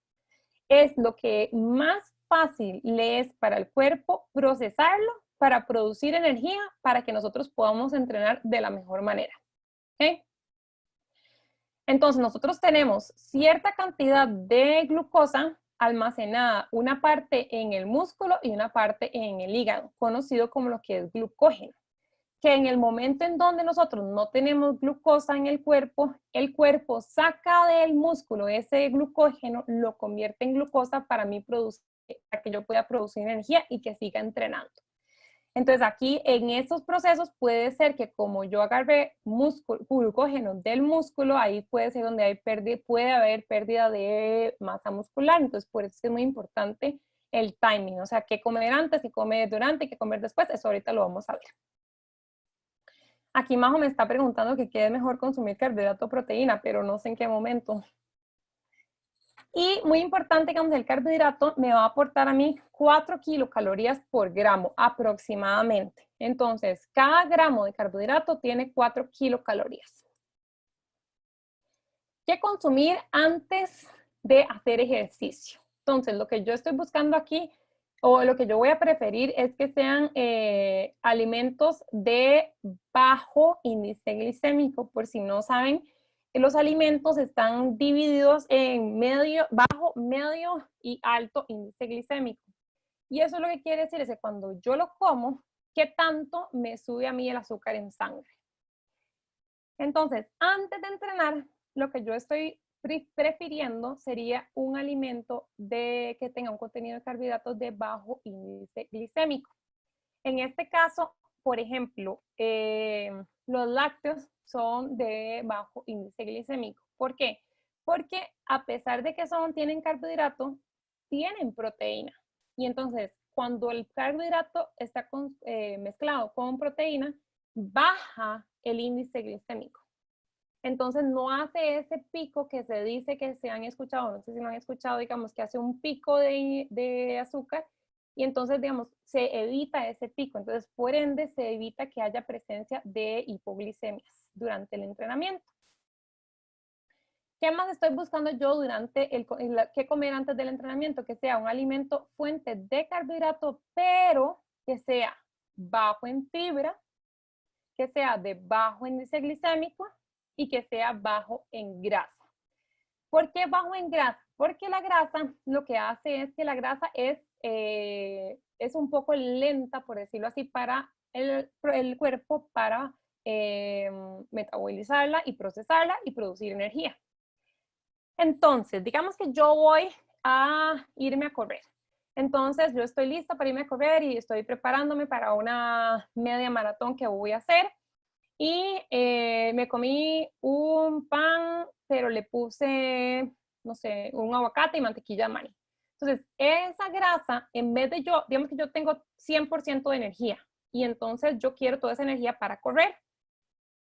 Es lo que más fácil le es para el cuerpo procesarlo para producir energía para que nosotros podamos entrenar de la mejor manera. ¿Okay? Entonces, nosotros tenemos cierta cantidad de glucosa almacenada, una parte en el músculo y una parte en el hígado, conocido como lo que es glucógeno. Que en el momento en donde nosotros no tenemos glucosa en el cuerpo saca del músculo ese glucógeno, lo convierte en glucosa para que yo pueda producir energía y que siga entrenando. Entonces aquí en estos procesos puede ser que como yo agarré glucógeno del músculo, ahí puede ser donde puede haber pérdida de masa muscular. Entonces por eso es muy importante el timing, o sea, qué comer antes, qué comer durante, qué comer después, eso ahorita lo vamos a ver. Aquí Majo me está preguntando que qué es mejor consumir carbohidrato o proteína, pero no sé en qué momento. Y muy importante, digamos, el carbohidrato me va a aportar a mí 4 kilocalorías por gramo aproximadamente. Entonces, cada gramo de carbohidrato tiene 4 kilocalorías. ¿Qué consumir antes de hacer ejercicio? Entonces, lo que yo estoy buscando aquí, o lo que yo voy a preferir, es que sean alimentos de bajo índice glicémico. Por si no saben, los alimentos están divididos en bajo, medio y alto índice glicémico. Y eso lo que quiere decir es que cuando yo lo como, ¿qué tanto me sube a mí el azúcar en sangre? Entonces, antes de entrenar, lo que yo estoy prefiriendo sería un alimento que tenga un contenido de carbohidratos de bajo índice glicémico. En este caso, por ejemplo, los lácteos son de bajo índice glicémico. ¿Por qué? Porque a pesar de que tienen carbohidrato, tienen proteína. Y entonces, cuando el carbohidrato está mezclado con proteína, baja el índice glicémico. Entonces no hace ese pico que se dice que se han escuchado, no sé si lo han escuchado, digamos que hace un pico de azúcar y entonces, digamos, se evita ese pico. Entonces, por ende, se evita que haya presencia de hipoglicemias durante el entrenamiento. ¿Qué más estoy buscando yo durante qué comer antes del entrenamiento? Que sea un alimento fuente de carbohidrato, pero que sea bajo en fibra, que sea de bajo índice glicémico y que sea bajo en grasa. ¿Por qué bajo en grasa? Porque la grasa lo que hace es que la grasa es un poco lenta, por decirlo así, para el cuerpo para metabolizarla y procesarla y producir energía. Entonces, digamos que yo voy a irme a correr. Entonces, yo estoy lista para irme a correr y estoy preparándome para una media maratón que voy a hacer. Y me comí un pan, pero le puse, no sé, un aguacate y mantequilla de maní. Entonces, esa grasa, en vez de digamos que yo tengo 100% de energía y entonces yo quiero toda esa energía para correr.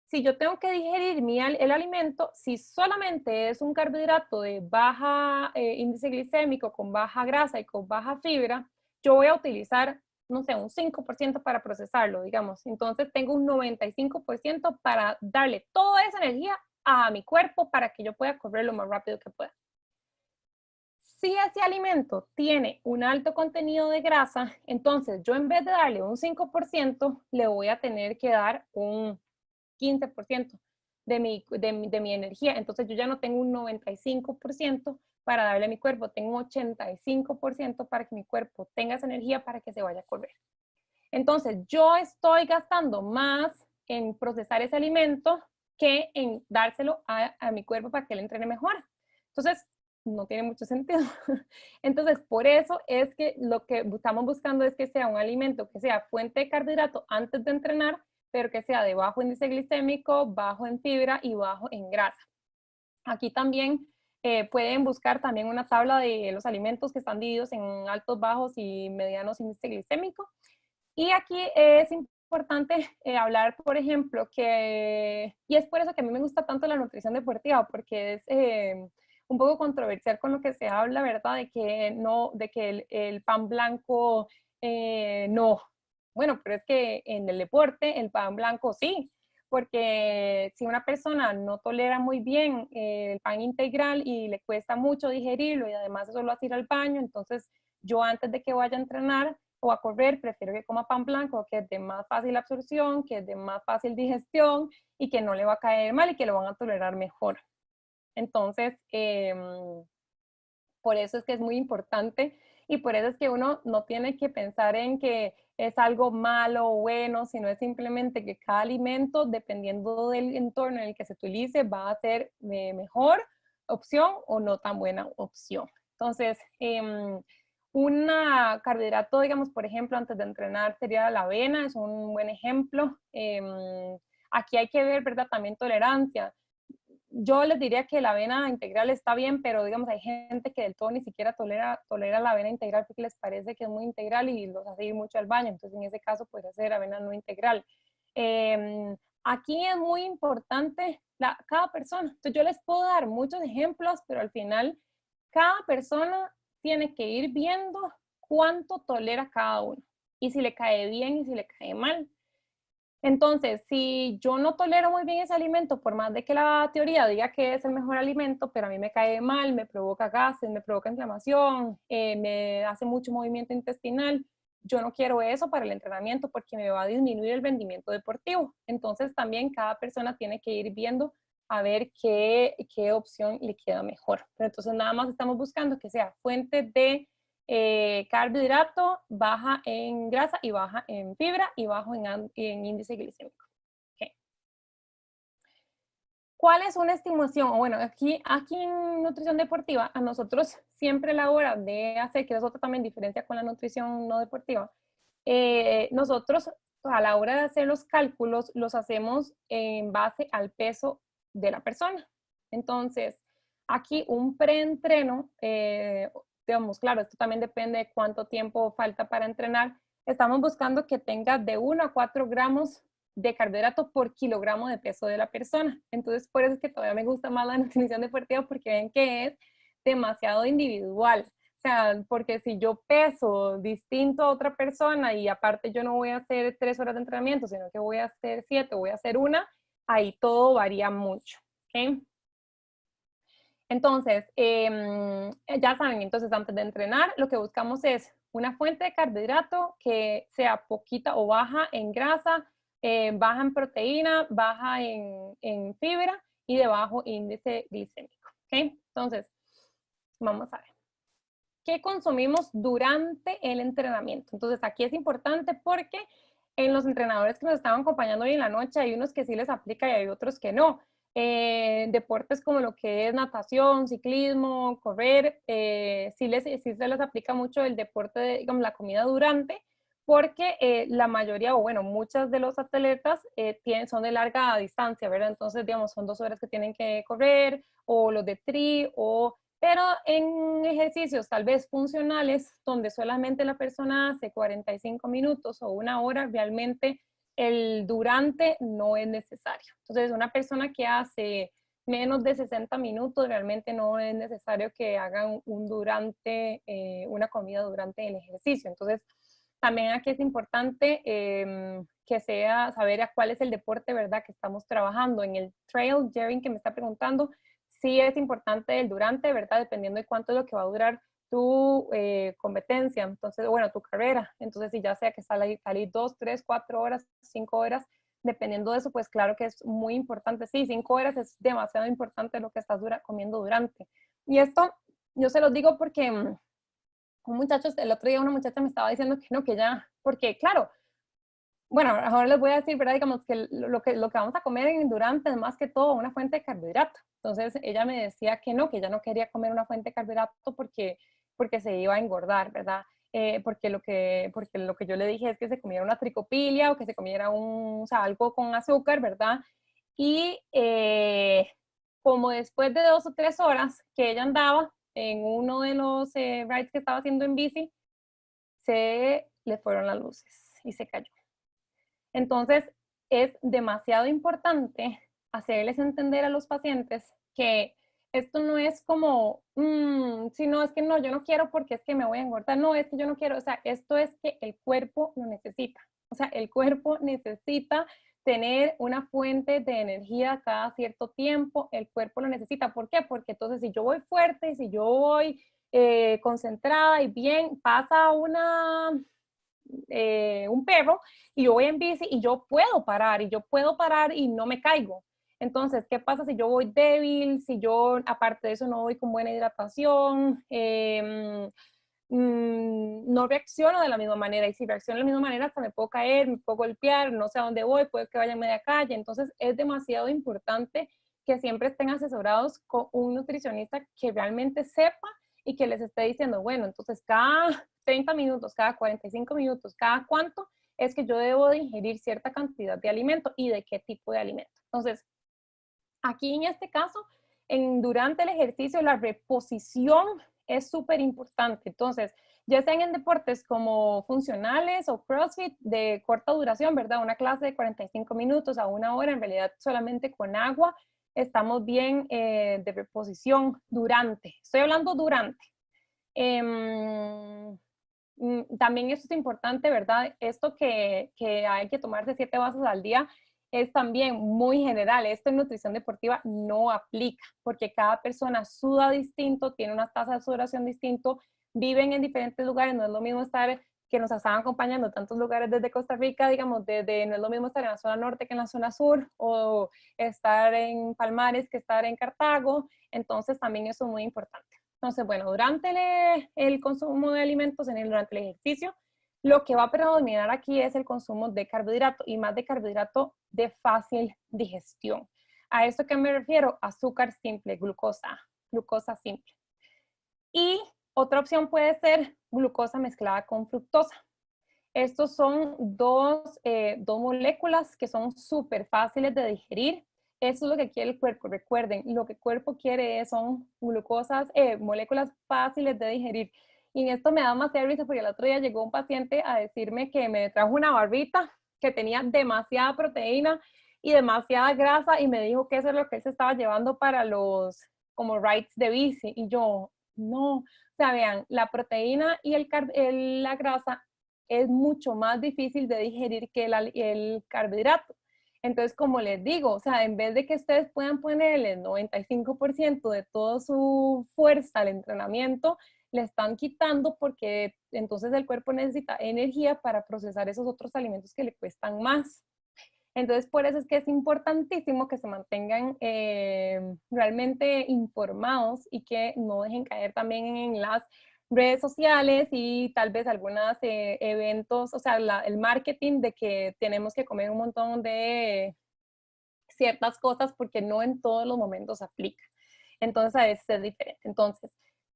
Si yo tengo que digerir el alimento, si solamente es un carbohidrato de baja índice glicémico, con baja grasa y con baja fibra, yo voy a utilizar, no sé, un 5% para procesarlo, digamos. Entonces tengo un 95% para darle toda esa energía a mi cuerpo para que yo pueda correr lo más rápido que pueda. Si ese alimento tiene un alto contenido de grasa, entonces yo en vez de darle un 5%, le voy a tener que dar un 15% de mi energía. Entonces yo ya no tengo un 95%, para darle a mi cuerpo, tengo un 85% para que mi cuerpo tenga esa energía para que se vaya a correr. Entonces, yo estoy gastando más en procesar ese alimento que en dárselo a mi cuerpo para que él entrene mejor. Entonces, no tiene mucho sentido. Entonces, por eso es que lo que estamos buscando es que sea un alimento que sea fuente de carbohidrato antes de entrenar, pero que sea de bajo índice glicémico, bajo en fibra y bajo en grasa. Aquí también pueden buscar también una tabla de los alimentos que están divididos en altos, bajos y medianos índice glicémico. Y aquí es importante hablar, por ejemplo, y es por eso que a mí me gusta tanto la nutrición deportiva, porque es un poco controversial con lo que se habla, ¿verdad? De que no, de que el pan blanco no. Bueno, pero es que en el deporte el pan blanco sí, porque si una persona no tolera muy bien el pan integral y le cuesta mucho digerirlo y además eso lo hace ir al baño, entonces yo antes de que vaya a entrenar o a correr, prefiero que coma pan blanco, que es de más fácil absorción, que es de más fácil digestión y que no le va a caer mal y que lo van a tolerar mejor. Entonces, por eso es que es muy importante y por eso es que uno no tiene que pensar en que es algo malo o bueno, sino es simplemente que cada alimento, dependiendo del entorno en el que se utilice, va a ser mejor opción o no tan buena opción. Entonces, un carbohidrato, digamos, por ejemplo, antes de entrenar sería la avena, es un buen ejemplo. Aquí hay que ver, ¿verdad? También tolerancia. Yo les diría que la avena integral está bien, pero digamos, hay gente que del todo ni siquiera tolera la avena integral porque les parece que es muy integral y los hace ir mucho al baño. Entonces, en ese caso, puede ser avena no integral. Aquí es muy importante cada persona. Entonces, yo les puedo dar muchos ejemplos, pero al final, cada persona tiene que ir viendo cuánto tolera cada uno y si le cae bien y si le cae mal. Entonces, si yo no tolero muy bien ese alimento, por más de que la teoría diga que es el mejor alimento, pero a mí me cae mal, me provoca gases, me provoca inflamación, me hace mucho movimiento intestinal, yo no quiero eso para el entrenamiento porque me va a disminuir el rendimiento deportivo. Entonces, también cada persona tiene que ir viendo a ver qué opción le queda mejor. Pero entonces, nada más estamos buscando que sea fuente de carbohidrato, baja en grasa y baja en fibra y bajo en índice glicémico. Okay. ¿Cuál es una estimación? Bueno, aquí en nutrición deportiva, a nosotros siempre a la hora de hacer, que es otra también diferencia con la nutrición no deportiva, nosotros a la hora de hacer los cálculos los hacemos en base al peso de la persona. Entonces, aquí un preentreno, digamos, claro, esto también depende de cuánto tiempo falta para entrenar. Estamos buscando que tenga de 1 a 4 gramos de carbohidrato por kilogramo de peso de la persona. Entonces, por eso es que todavía me gusta más la nutrición deportiva porque ven que es demasiado individual. O sea, porque si yo peso distinto a otra persona y aparte yo no voy a hacer 3 horas de entrenamiento, sino que voy a hacer 7, voy a hacer 1, ahí todo varía mucho. ¿Okay? Entonces, ya saben, entonces antes de entrenar, lo que buscamos es una fuente de carbohidrato que sea poquita o baja en grasa, baja en proteína, baja en fibra y de bajo índice glicémico. ¿Okay? Entonces, vamos a ver. ¿Qué consumimos durante el entrenamiento? Entonces, aquí es importante porque en los entrenadores que nos estaban acompañando hoy en la noche hay unos que sí les aplica y hay otros que no. Deportes como lo que es natación, ciclismo, correr, sí se les aplica mucho el deporte, digamos, la comida durante, porque la mayoría, o bueno, muchas de los atletas son de larga distancia, ¿verdad? Entonces, digamos, son 2 horas que tienen que correr, o los de tri, pero en ejercicios tal vez funcionales, donde solamente la persona hace 45 minutos o 1 hora, realmente el durante no es necesario. Entonces, una persona que hace menos de 60 minutos, realmente no es necesario que hagan una comida durante el ejercicio. Entonces, también aquí es importante que sea saber a cuál es el deporte, ¿verdad?, que estamos trabajando. En el trail, Jerry, que me está preguntando, sí es importante el durante, ¿verdad?, dependiendo de cuánto es lo que va a durar tu competencia, entonces, bueno, tu carrera. Entonces, si ya sea que salir 2, 3, 4 horas, 5 horas, dependiendo de eso, pues claro que es muy importante. Sí, 5 horas es demasiado importante lo que estás comiendo durante. Y esto yo se los digo porque un muchacho, el otro día una muchacha me estaba diciendo que no, que ya, porque claro, bueno, ahora les voy a decir, ¿verdad? Digamos que lo que vamos a comer en durante es más que todo una fuente de carbohidrato. Entonces ella me decía que no, que ella no quería comer una fuente de carbohidrato porque se iba a engordar, ¿verdad? Porque lo que yo le dije es que se comiera una tricopilia o que se comiera o sea, algo con azúcar, ¿verdad? Y como después de 2 o 3 horas que ella andaba en uno de los rides que estaba haciendo en bici, se le fueron las luces y se cayó. Entonces, es demasiado importante hacerles entender a los pacientes que esto no es como, si no, es que no, yo no quiero porque es que me voy a engordar, no, es que yo no quiero, o sea, esto es que el cuerpo lo necesita, o sea, el cuerpo necesita tener una fuente de energía cada cierto tiempo, el cuerpo lo necesita, ¿por qué? Porque entonces si yo voy fuerte, si yo voy concentrada y bien, pasa un perro y yo voy en bici y yo puedo parar y no me caigo. Entonces, ¿qué pasa si yo voy débil? Si yo, aparte de eso, no voy con buena hidratación, no reacciono de la misma manera. Y si reacciono de la misma manera, hasta me puedo caer, me puedo golpear, no sé a dónde voy, puede que vaya a media calle. Entonces, es demasiado importante que siempre estén asesorados con un nutricionista que realmente sepa y que les esté diciendo, bueno, entonces cada 30 minutos, cada 45 minutos, cada cuánto es que yo debo de ingerir cierta cantidad de alimento y de qué tipo de alimento. Entonces, aquí en este caso, durante el ejercicio, la reposición es súper importante. Entonces, ya sean en deportes como funcionales o CrossFit de corta duración, ¿verdad? Una clase de 45 minutos a 1 hora, en realidad solamente con agua, estamos bien de reposición durante. Estoy hablando durante. También eso es importante, ¿verdad? Esto que hay que tomarse 7 vasos al día es también muy general. Esto en nutrición deportiva no aplica porque cada persona suda distinto, tiene una tasa de sudoración distinto, viven en diferentes lugares. No es lo mismo estar, que nos están acompañando tantos lugares desde Costa Rica, digamos, no es lo mismo estar en la zona norte que en la zona sur, o estar en Palmares que estar en Cartago. Entonces también eso es muy importante. Entonces, bueno, durante el consumo de alimentos, durante el ejercicio, lo que va a predominar aquí es el consumo de carbohidrato y más de carbohidrato de fácil digestión. ¿A esto que me refiero? Azúcar simple, glucosa simple. Y otra opción puede ser glucosa mezclada con fructosa. Estos son dos moléculas que son súper fáciles de digerir. Eso es lo que quiere el cuerpo. Recuerden, lo que el cuerpo quiere son moléculas fáciles de digerir. Y en esto me da más risa porque el otro día llegó un paciente a decirme que me trajo una barrita que tenía demasiada proteína y demasiada grasa y me dijo que eso es lo que él se estaba llevando para los como rides de bici. Y yo, no. O sea, vean, la proteína y la grasa es mucho más difícil de digerir que el carbohidrato. Entonces, como les digo, o sea, en vez de que ustedes puedan ponerle el 95% de toda su fuerza al entrenamiento, le están quitando porque entonces el cuerpo necesita energía para procesar esos otros alimentos que le cuestan más. Entonces, por eso es que es importantísimo que se mantengan realmente informados y que no dejen caer también en las redes sociales y tal vez algunos eventos, o sea, el marketing de que tenemos que comer un montón de ciertas cosas porque no en todos los momentos aplica. Entonces, a veces es diferente. Entonces,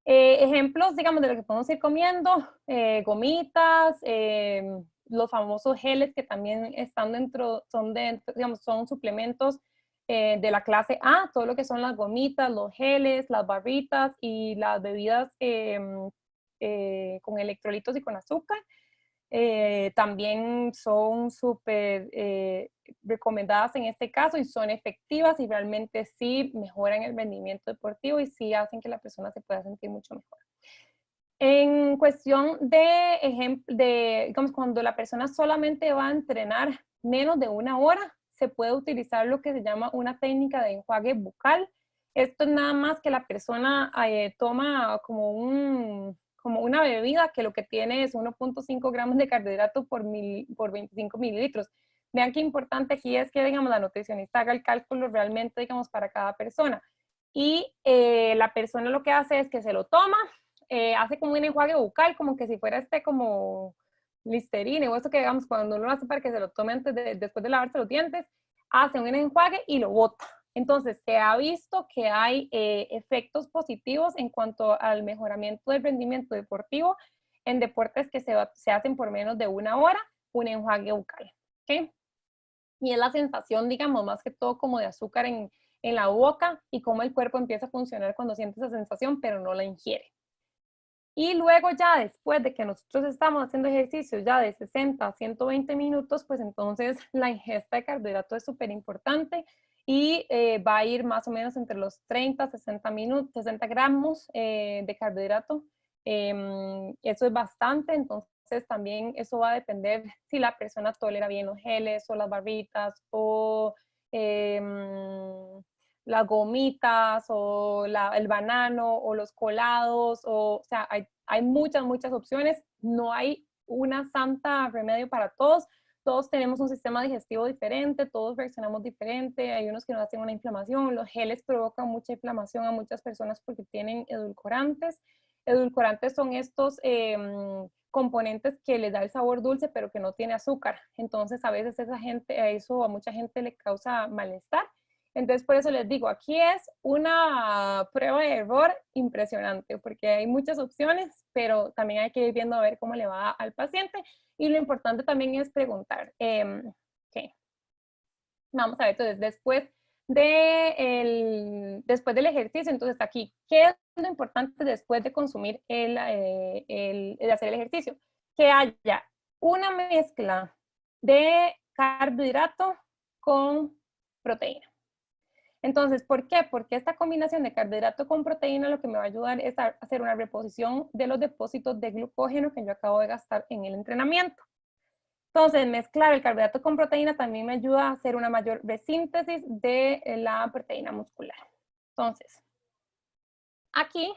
ejemplos, digamos, de lo que podemos ir comiendo, gomitas, los famosos geles que también están digamos, son suplementos de la clase A, todo lo que son las gomitas, los geles, las barritas y las bebidas con electrolitos y con azúcar. También son súper recomendadas en este caso y son efectivas y realmente sí mejoran el rendimiento deportivo y sí hacen que la persona se pueda sentir mucho mejor. En cuestión digamos, cuando la persona solamente va a entrenar menos de 1 hora, se puede utilizar lo que se llama una técnica de enjuague bucal. Esto es nada más que la persona toma como una bebida que lo que tiene es 1.5 gramos de carbohidrato por 25 mililitros. Vean qué importante aquí es que, digamos, la nutricionista haga el cálculo realmente, digamos, para cada persona. y la persona lo que hace es que se lo toma, hace como un enjuague bucal, como que si fuera como Listerine o eso que digamos cuando uno lo hace para que se lo tome después de lavarse los dientes, hace un enjuague y lo bota. Entonces, se ha visto que hay efectos positivos en cuanto al mejoramiento del rendimiento deportivo en deportes que se hacen por menos de 1 hora, un enjuague bucal. ¿Okay? Y es la sensación, digamos, más que todo como de azúcar en la boca y cómo el cuerpo empieza a funcionar cuando siente esa sensación, pero no la ingiere. Y luego ya después de que nosotros estamos haciendo ejercicios ya de 60 a 120 minutos, pues entonces la ingesta de carbohidratos es súper importante y va a ir más o menos entre los 30 a 60 gramos de carbohidrato. Eso es bastante, entonces también eso va a depender si la persona tolera bien los geles o las barritas o las gomitas o el banano o los colados, o sea, hay muchas opciones, no hay una santa remedio para todos, todos tenemos un sistema digestivo diferente, todos reaccionamos diferente, hay unos que nos hacen una inflamación, los geles provocan mucha inflamación a muchas personas porque tienen edulcorantes. Edulcorantes son estos componentes que les da el sabor dulce pero que no tiene azúcar, entonces a veces eso a mucha gente le causa malestar. Entonces, por eso les digo, aquí es una prueba de error impresionante, porque hay muchas opciones, pero también hay que ir viendo a ver cómo le va al paciente. Y lo importante también es preguntar. Okay. Vamos a ver, entonces, después del ejercicio, entonces aquí, ¿qué es lo importante después de consumir de hacer el ejercicio? Que haya una mezcla de carbohidrato con proteína. Entonces, ¿por qué? Porque esta combinación de carbohidrato con proteína lo que me va a ayudar es a hacer una reposición de los depósitos de glucógeno que yo acabo de gastar en el entrenamiento. Entonces, mezclar el carbohidrato con proteína también me ayuda a hacer una mayor resíntesis de la proteína muscular. Entonces, aquí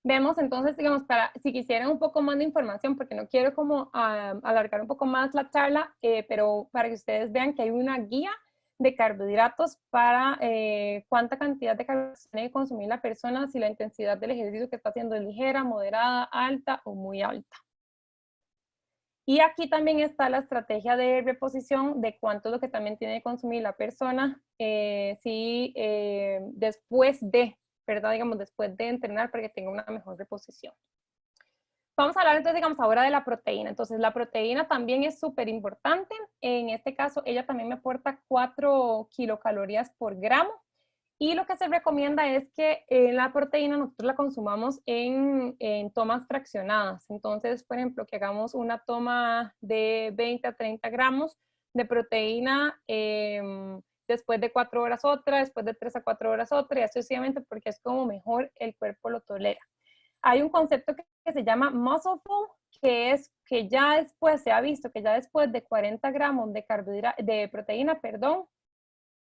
vemos entonces, digamos, si quisieran un poco más de información, porque no quiero como alargar un poco más la charla, pero para que ustedes vean que hay una guía de carbohidratos para cuánta cantidad de carbohidratos tiene que consumir la persona si la intensidad del ejercicio que está haciendo es ligera, moderada, alta o muy alta. Y aquí también está la estrategia de reposición de cuánto es lo que también tiene que consumir la persona después de, ¿verdad? Digamos, después de entrenar para que tenga una mejor reposición. Vamos a hablar entonces, digamos, ahora de la proteína. Entonces, la proteína también es súper importante. En este caso, ella también me aporta 4 kilocalorías por gramo. Y lo que se recomienda es que la proteína nosotros la consumamos en tomas fraccionadas. Entonces, por ejemplo, que hagamos una toma de 20 a 30 gramos de proteína, después de 4 horas otra, después de 3 a 4 horas otra, y así sucesivamente, porque es como mejor el cuerpo lo tolera. Hay un concepto que se llama muscle full, que es que ya después se ha visto que ya después de 40 gramos de proteína,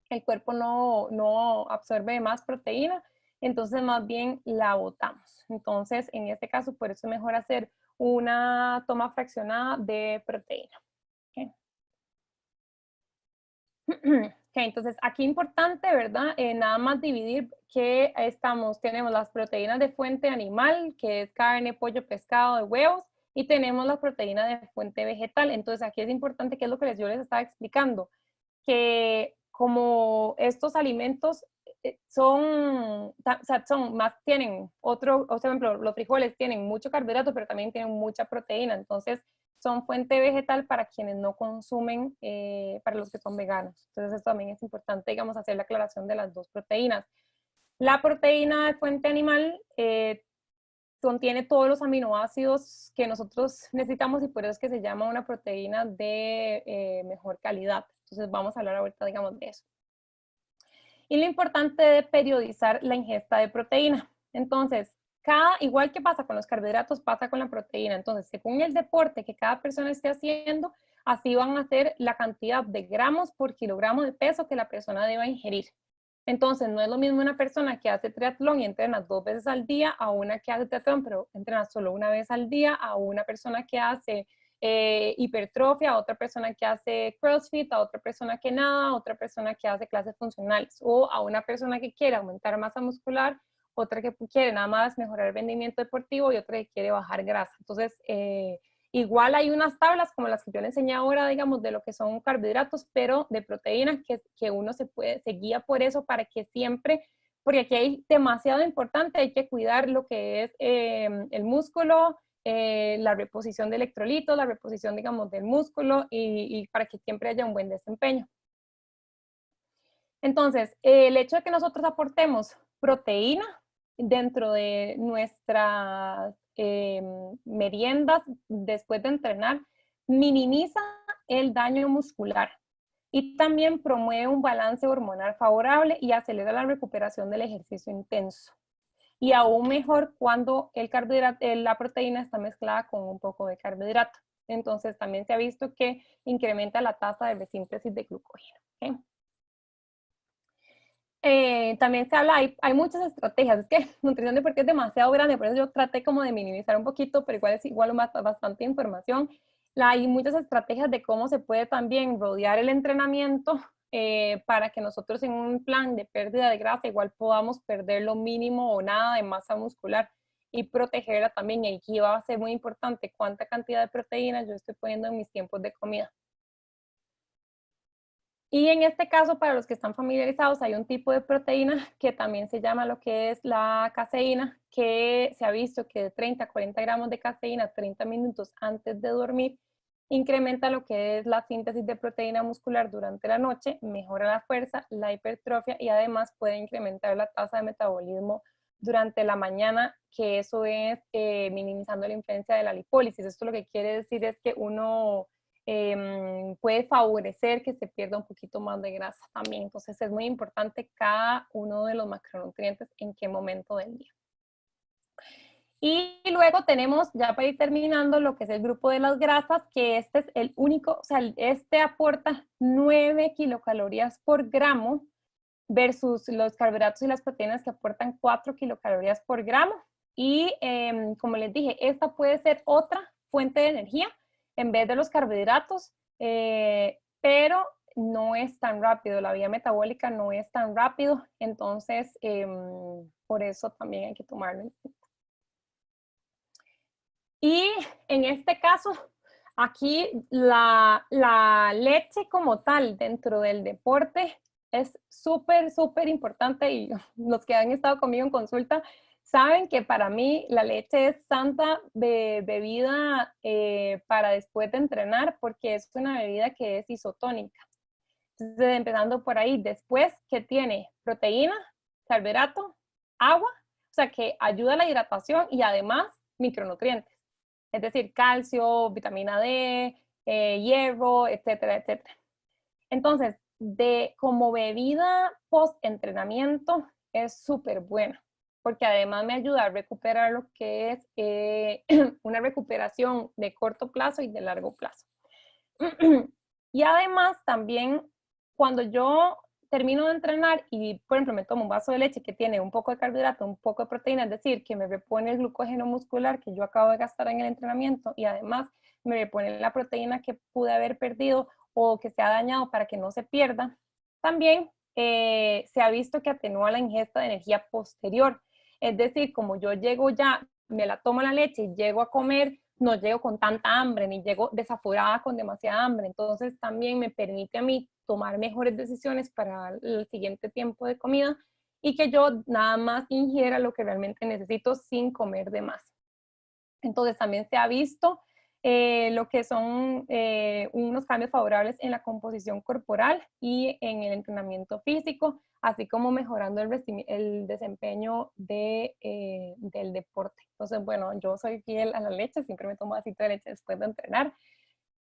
el cuerpo no absorbe más proteína, entonces más bien la botamos. Entonces, en este caso, por eso es mejor hacer una toma fraccionada de proteína. Okay. Okay, entonces, aquí importante, ¿verdad? Nada más dividir que tenemos las proteínas de fuente animal, que es carne, pollo, pescado, de huevos, y tenemos las proteínas de fuente vegetal. Entonces, aquí es importante, que es lo que yo les estaba explicando, que como estos alimentos tienen por ejemplo, los frijoles tienen mucho carbohidrato, pero también tienen mucha proteína, entonces son fuente vegetal para quienes no consumen, para los que son veganos. Entonces eso también es importante, digamos, hacer la aclaración de las dos proteínas. La proteína de fuente animal contiene todos los aminoácidos que nosotros necesitamos y por eso es que se llama una proteína de mejor calidad. Entonces vamos a hablar ahorita, digamos, de eso. Y lo importante de periodizar la ingesta de proteína. Entonces, igual que pasa con los carbohidratos, pasa con la proteína. Entonces, según el deporte que cada persona esté haciendo, así van a ser la cantidad de gramos por kilogramo de peso que la persona deba ingerir. Entonces, no es lo mismo una persona que hace triatlón y entrena 2 veces al día a una que hace triatlón, pero entrena solo una vez al día, a una persona que hace hipertrofia, a otra persona que hace CrossFit, a otra persona que nada, a otra persona que hace clases funcionales, o a una persona que quiere aumentar masa muscular, otra que quiere nada más mejorar el rendimiento deportivo y otra que quiere bajar grasa. Entonces, igual hay unas tablas como las que yo le enseñé ahora, digamos, de lo que son carbohidratos, pero de proteínas que uno se guía por eso para que siempre, porque aquí hay demasiado importante, hay que cuidar lo que es el músculo, la reposición de electrolitos, la reposición, digamos, del músculo y para que siempre haya un buen desempeño. Entonces, el hecho de que nosotros aportemos proteína dentro de nuestras meriendas después de entrenar minimiza el daño muscular y también promueve un balance hormonal favorable y acelera la recuperación del ejercicio intenso. Y aún mejor cuando el la proteína está mezclada con un poco de carbohidrato. Entonces también se ha visto que incrementa la tasa de resíntesis de glucógeno. ¿Okay? También se habla, hay muchas estrategias, es que nutrición deportiva es demasiado grande, por eso yo traté como de minimizar un poquito, pero igual es igual bastante información. Hay muchas estrategias de cómo se puede también rodear el entrenamiento para que nosotros en un plan de pérdida de grasa igual podamos perder lo mínimo o nada de masa muscular y protegerla también. Y aquí va a ser muy importante cuánta cantidad de proteínas yo estoy poniendo en mis tiempos de comida. Y en este caso, para los que están familiarizados, hay un tipo de proteína que también se llama lo que es la caseína, que se ha visto que de 30 a 40 gramos de caseína 30 minutos antes de dormir incrementa lo que es la síntesis de proteína muscular durante la noche, mejora la fuerza, la hipertrofia y además puede incrementar la tasa de metabolismo durante la mañana, que eso es minimizando la influencia de la lipólisis. Esto lo que quiere decir es que uno puede favorecer que se pierda un poquito más de grasa también. Entonces es muy importante cada uno de los macronutrientes en qué momento del día. Y luego tenemos, ya para ir terminando, lo que es el grupo de las grasas, que este es el único, o sea, este aporta 9 kilocalorías por gramo versus los carbohidratos y las proteínas que aportan 4 kilocalorías por gramo. Y como les dije, esta puede ser otra fuente de energía en vez de los carbohidratos, pero no es tan rápido, la vía metabólica no es tan rápido, entonces por eso también hay que tomarlo en cuenta. Y en este caso, aquí la leche como tal dentro del deporte es súper, súper importante y los que han estado conmigo en consulta saben que para mí la leche es santa bebida para después de entrenar porque es una bebida que es isotónica. Entonces, empezando por ahí, después que tiene proteína, carbohidrato, agua, o sea que ayuda a la hidratación y además micronutrientes. Es decir, calcio, vitamina D, hierro, etcétera, etcétera. Entonces, como bebida post-entrenamiento es súper buena, porque además me ayuda a recuperar lo que es una recuperación de corto plazo y de largo plazo. Y además también cuando yo termino de entrenar y, por ejemplo, me tomo un vaso de leche que tiene un poco de carbohidrato, un poco de proteína, es decir, que me repone el glucógeno muscular que yo acabo de gastar en el entrenamiento y además me repone la proteína que pude haber perdido o que se ha dañado para que no se pierda, también se ha visto que atenúa la ingesta de energía posterior. Es decir, como yo llego ya, me la tomo la leche y llego a comer, no llego con tanta hambre, ni llego desaforada con demasiada hambre. Entonces también me permite a mí tomar mejores decisiones para el siguiente tiempo de comida y que yo nada más ingiera lo que realmente necesito sin comer de más. Entonces también se ha visto lo que son unos cambios favorables en la composición corporal y en el entrenamiento físico, así como mejorando el desempeño del deporte. Entonces, bueno, yo soy fiel a la leche, siempre me tomo un vasito de leche después de entrenar,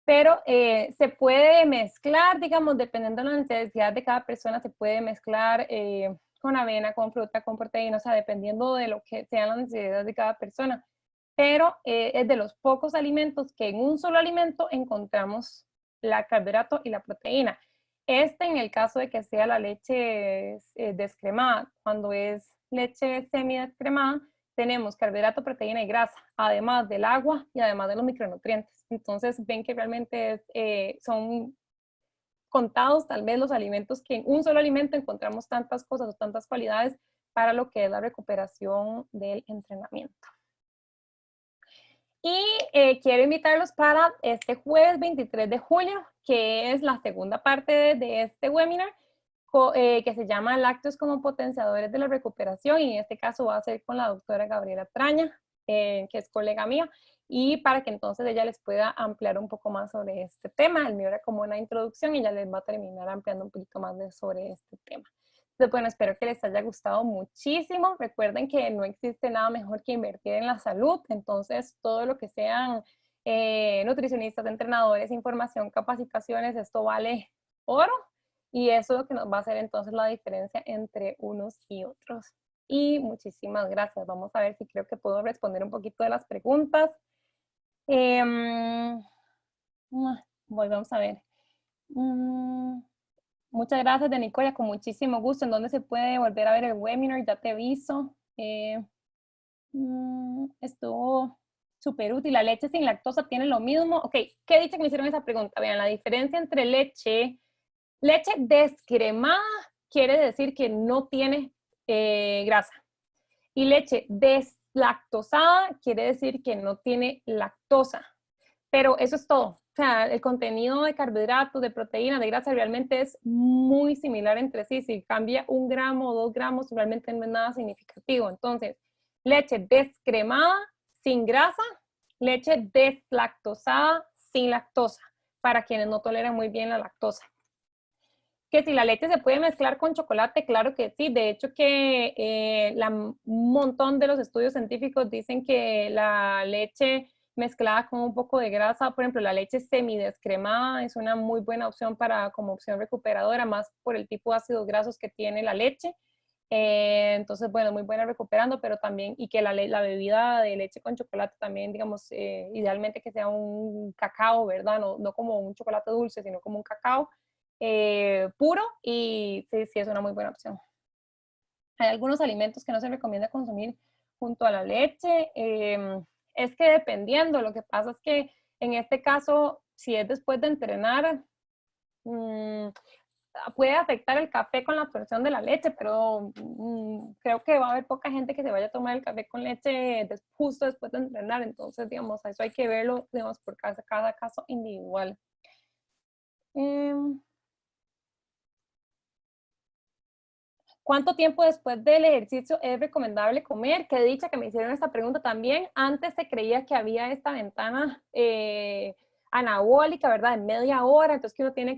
pero se puede mezclar, digamos, dependiendo de la necesidad de cada persona, se puede mezclar con avena, con fruta, con proteína, o sea, dependiendo de lo que sean las necesidades de cada persona. Pero es de los pocos alimentos que en un solo alimento encontramos la carbohidrato y la proteína. En el caso de que sea la leche descremada, cuando es leche semi-descremada, tenemos carbohidrato, proteína y grasa, además del agua y además de los micronutrientes. Entonces ven que realmente son contados tal vez los alimentos que en un solo alimento encontramos tantas cosas o tantas cualidades para lo que es la recuperación del entrenamiento. Y quiero invitarlos para este jueves 23 de julio, que es la segunda parte de este webinar, que se llama Lácteos como potenciadores de la recuperación, y en este caso va a ser con la doctora Gabriela Traña, que es colega mía, y para que entonces ella les pueda ampliar un poco más sobre este tema. El mío era como una introducción y ella les va a terminar ampliando un poquito más sobre este tema. Entonces, bueno, espero que les haya gustado muchísimo. Recuerden que no existe nada mejor que invertir en la salud. Entonces, todo lo que sean nutricionistas, entrenadores, información, capacitaciones, esto vale oro. Y eso es lo que nos va a hacer entonces la diferencia entre unos y otros. Y muchísimas gracias. Vamos a ver si creo que puedo responder un poquito de las preguntas. Vamos a ver. Muchas gracias, de Nicola, con muchísimo gusto. ¿En dónde se puede volver a ver el webinar? Ya te aviso. Estuvo súper útil. ¿La leche sin lactosa tiene lo mismo? Ok, ¿qué dice que me hicieron esa pregunta? Vean, la diferencia entre leche descremada quiere decir que no tiene grasa. Y leche deslactosada quiere decir que no tiene lactosa. Pero eso es todo. O sea, el contenido de carbohidratos, de proteínas, de grasa realmente es muy similar entre sí. Si cambia 1 gramo o 2 gramos, realmente no es nada significativo. Entonces, leche descremada sin grasa, leche deslactosada sin lactosa, para quienes no toleran muy bien la lactosa. Que si la leche se puede mezclar con chocolate, claro que sí. De hecho que un montón de los estudios científicos dicen que la leche mezclada con un poco de grasa, por ejemplo, la leche semidescremada es una muy buena opción como opción recuperadora, más por el tipo de ácidos grasos que tiene la leche. Entonces, bueno, muy buena recuperando, pero también, y que la bebida de leche con chocolate también, digamos, idealmente que sea un cacao, ¿verdad? No como un chocolate dulce, sino como un cacao puro, y sí, sí es una muy buena opción. Hay algunos alimentos que no se recomienda consumir junto a la leche. Es que dependiendo, lo que pasa es que en este caso, si es después de entrenar, puede afectar el café con la absorción de la leche, pero creo que va a haber poca gente que se vaya a tomar el café con leche justo después de entrenar. Entonces, digamos, eso hay que verlo, digamos, por cada caso individual. ¿Cuánto tiempo después del ejercicio es recomendable comer? Qué dicha que me hicieron esta pregunta también. Antes se creía que había esta ventana anabólica, ¿verdad? En media hora, entonces que uno tenía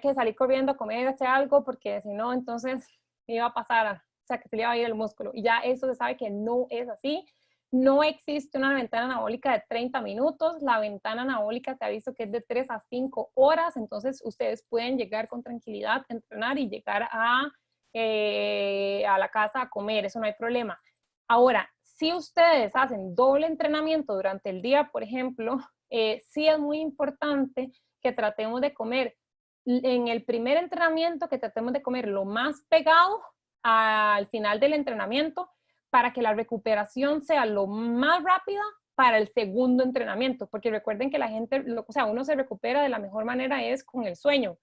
que salir corriendo a comer, hacer algo, porque si no, entonces iba a pasar, o sea, que se le iba a ir el músculo. Y ya eso se sabe que no es así. No existe una ventana anabólica de 30 minutos. La ventana anabólica te aviso que es de 3 a 5 horas. Entonces, ustedes pueden llegar con tranquilidad, entrenar y llegar a la casa a comer. Eso no hay problema. Ahora, si ustedes hacen doble entrenamiento durante el día, por ejemplo, sí es muy importante que tratemos de comer en el primer entrenamiento, que tratemos de comer lo más pegado al final del entrenamiento, para que la recuperación sea lo más rápida para el segundo entrenamiento, porque recuerden que la gente, o sea, uno se recupera de la mejor manera es con el sueño.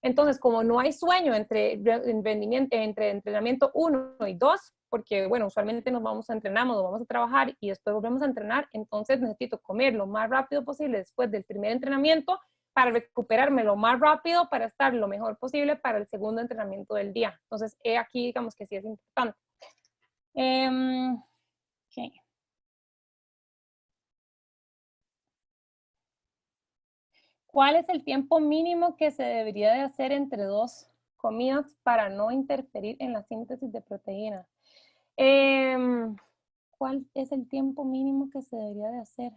Entonces, como no hay sueño entre entrenamiento 1 y 2, porque, bueno, usualmente nos vamos a entrenar, nos vamos a trabajar y después volvemos a entrenar, entonces necesito comer lo más rápido posible después del primer entrenamiento para recuperarme lo más rápido para estar lo mejor posible para el segundo entrenamiento del día. Entonces, aquí digamos que sí es importante. Okay. ¿Cuál es el tiempo mínimo que se debería de hacer entre 2 comidas para no interferir en la síntesis de proteína? ¿Cuál es el tiempo mínimo que se debería de hacer?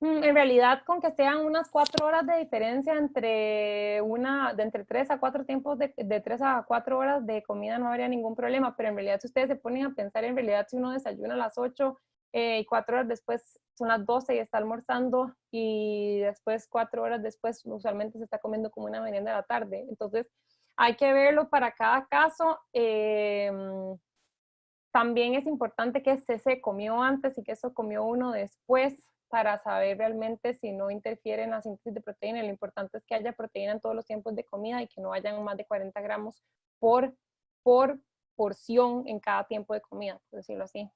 En realidad, con que sean unas 4 horas de diferencia entre 3 a 4 tiempos de 3 a 4 horas de comida no habría ningún problema, pero en realidad si ustedes se ponen a pensar, en realidad si uno desayuna a las 8 y 4 horas después son las 12 y está almorzando, y después 4 horas después usualmente se está comiendo como una merienda de la tarde. Entonces hay que verlo para cada caso. También es importante que se comió antes y que eso comió uno después para saber realmente si no interfiere en la síntesis de proteína. Lo importante es que haya proteína en todos los tiempos de comida y que no hayan más de 40 gramos por porción en cada tiempo de comida, por decirlo así.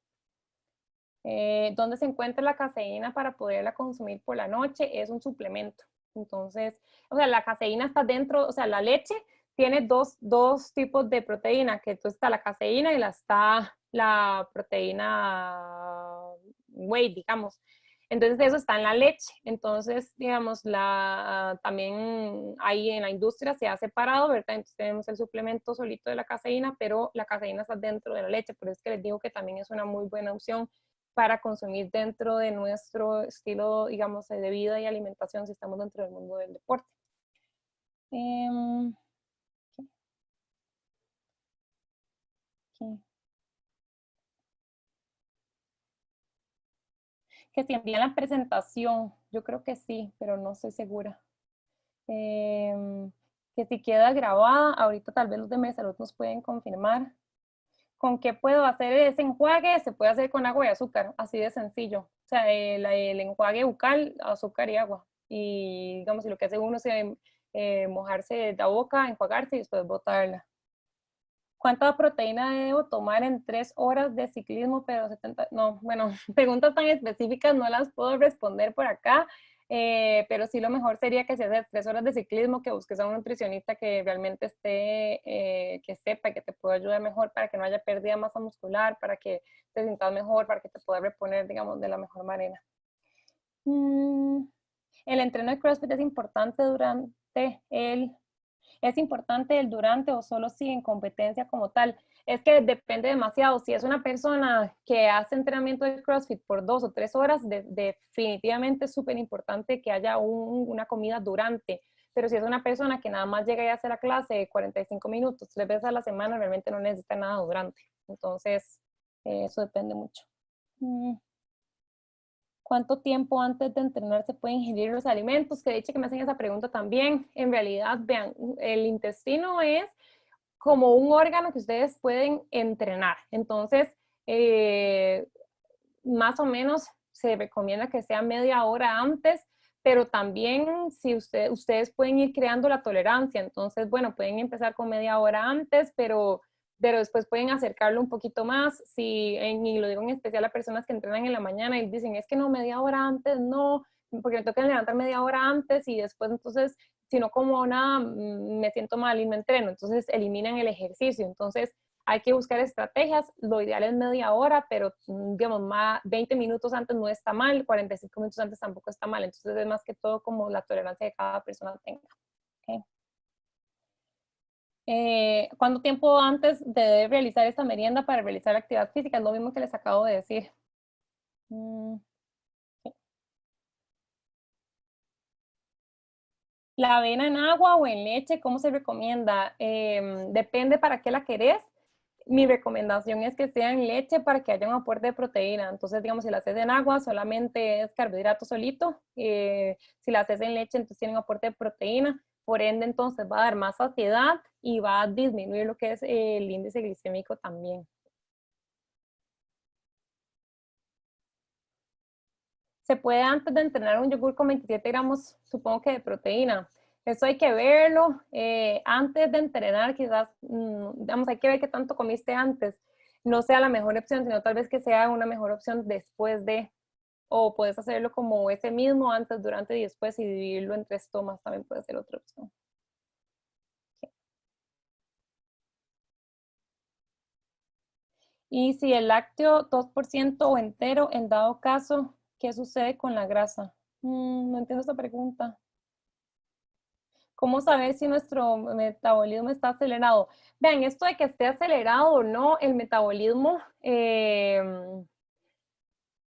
¿Dónde se encuentra la caseína para poderla consumir por la noche? Es un suplemento. Entonces, o sea, la caseína está dentro, o sea, la leche tiene dos tipos de proteína, que entonces está la caseína y está la proteína whey, digamos. Entonces eso está en la leche. Entonces, digamos, también ahí en la industria se ha separado, ¿verdad? Entonces tenemos el suplemento solito de la caseína, pero la caseína está dentro de la leche. Por eso es que les digo que también es una muy buena opción para consumir dentro de nuestro estilo, digamos, de vida y alimentación si estamos dentro del mundo del deporte. Que si envían la presentación, yo creo que sí, pero no estoy segura. Que si queda grabada, ahorita tal vez los de Mersalud nos pueden confirmar. ¿Con qué puedo hacer ese enjuague? Se puede hacer con agua y azúcar, así de sencillo. O sea, el enjuague bucal, azúcar y agua. Y digamos, si lo que hace uno es mojarse la boca, enjuagarse y después botarla. ¿Cuánta proteína debo tomar en 3 horas de ciclismo? Pero 70, no, bueno, preguntas tan específicas no las puedo responder por acá, pero sí lo mejor sería que si haces 3 horas de ciclismo, que busques a un nutricionista que realmente esté, que sepa, que te pueda ayudar mejor para que no haya pérdida de masa muscular, para que te sientas mejor, para que te pueda reponer, digamos, de la mejor manera. El entreno de CrossFit es importante ¿Es importante el durante o solo si en competencia como tal? Es que depende demasiado. Si es una persona que hace entrenamiento de CrossFit por 2 o 3 horas, definitivamente es súper importante que haya una comida durante. Pero si es una persona que nada más llega y hace la clase 45 minutos, 3 veces a la semana, realmente no necesita nada durante. Entonces, eso depende mucho. ¿Cuánto tiempo antes de entrenar se pueden ingerir los alimentos? Que de hecho que me hacen esa pregunta también. En realidad, vean, el intestino es como un órgano que ustedes pueden entrenar. Entonces, más o menos se recomienda que sea media hora antes, pero también si ustedes pueden ir creando la tolerancia. Entonces, bueno, pueden empezar con media hora antes, pero después pueden acercarlo un poquito más. Y lo digo en especial a personas que entrenan en la mañana y dicen, es que no, media hora antes, no, porque me toca levantar media hora antes y después entonces, si no como nada, me siento mal y no entreno. Entonces eliminan el ejercicio. Entonces hay que buscar estrategias. Lo ideal es media hora, pero digamos, 20 minutos antes no está mal, 45 minutos antes tampoco está mal. Entonces es más que todo como la tolerancia que cada persona tenga. ¿Okay? ¿Cuánto tiempo antes de realizar esta merienda para realizar la actividad física? Es lo mismo que les acabo de decir. La avena en agua o en leche, ¿cómo se recomienda? Depende para qué la querés. Mi recomendación es que sea en leche para que haya un aporte de proteína. Entonces, digamos, si la haces en agua, solamente es carbohidrato solito. Si la haces en leche, entonces tiene un aporte de proteína. Por ende, entonces va a dar más saciedad y va a disminuir lo que es el índice glicémico también. Se puede antes de entrenar un yogur con 27 gramos, supongo que de proteína. Eso hay que verlo. Antes de entrenar, quizás, digamos, hay que ver qué tanto comiste antes. No sea la mejor opción, sino tal vez que sea una mejor opción después de, o puedes hacerlo como ese mismo, antes, durante y después, y dividirlo en 3 tomas, también puede ser otra opción. Y si el lácteo 2% o entero, en dado caso, ¿qué sucede con la grasa? No entiendo esta pregunta. ¿Cómo saber si nuestro metabolismo está acelerado? Vean, esto de que esté acelerado o no, el metabolismo,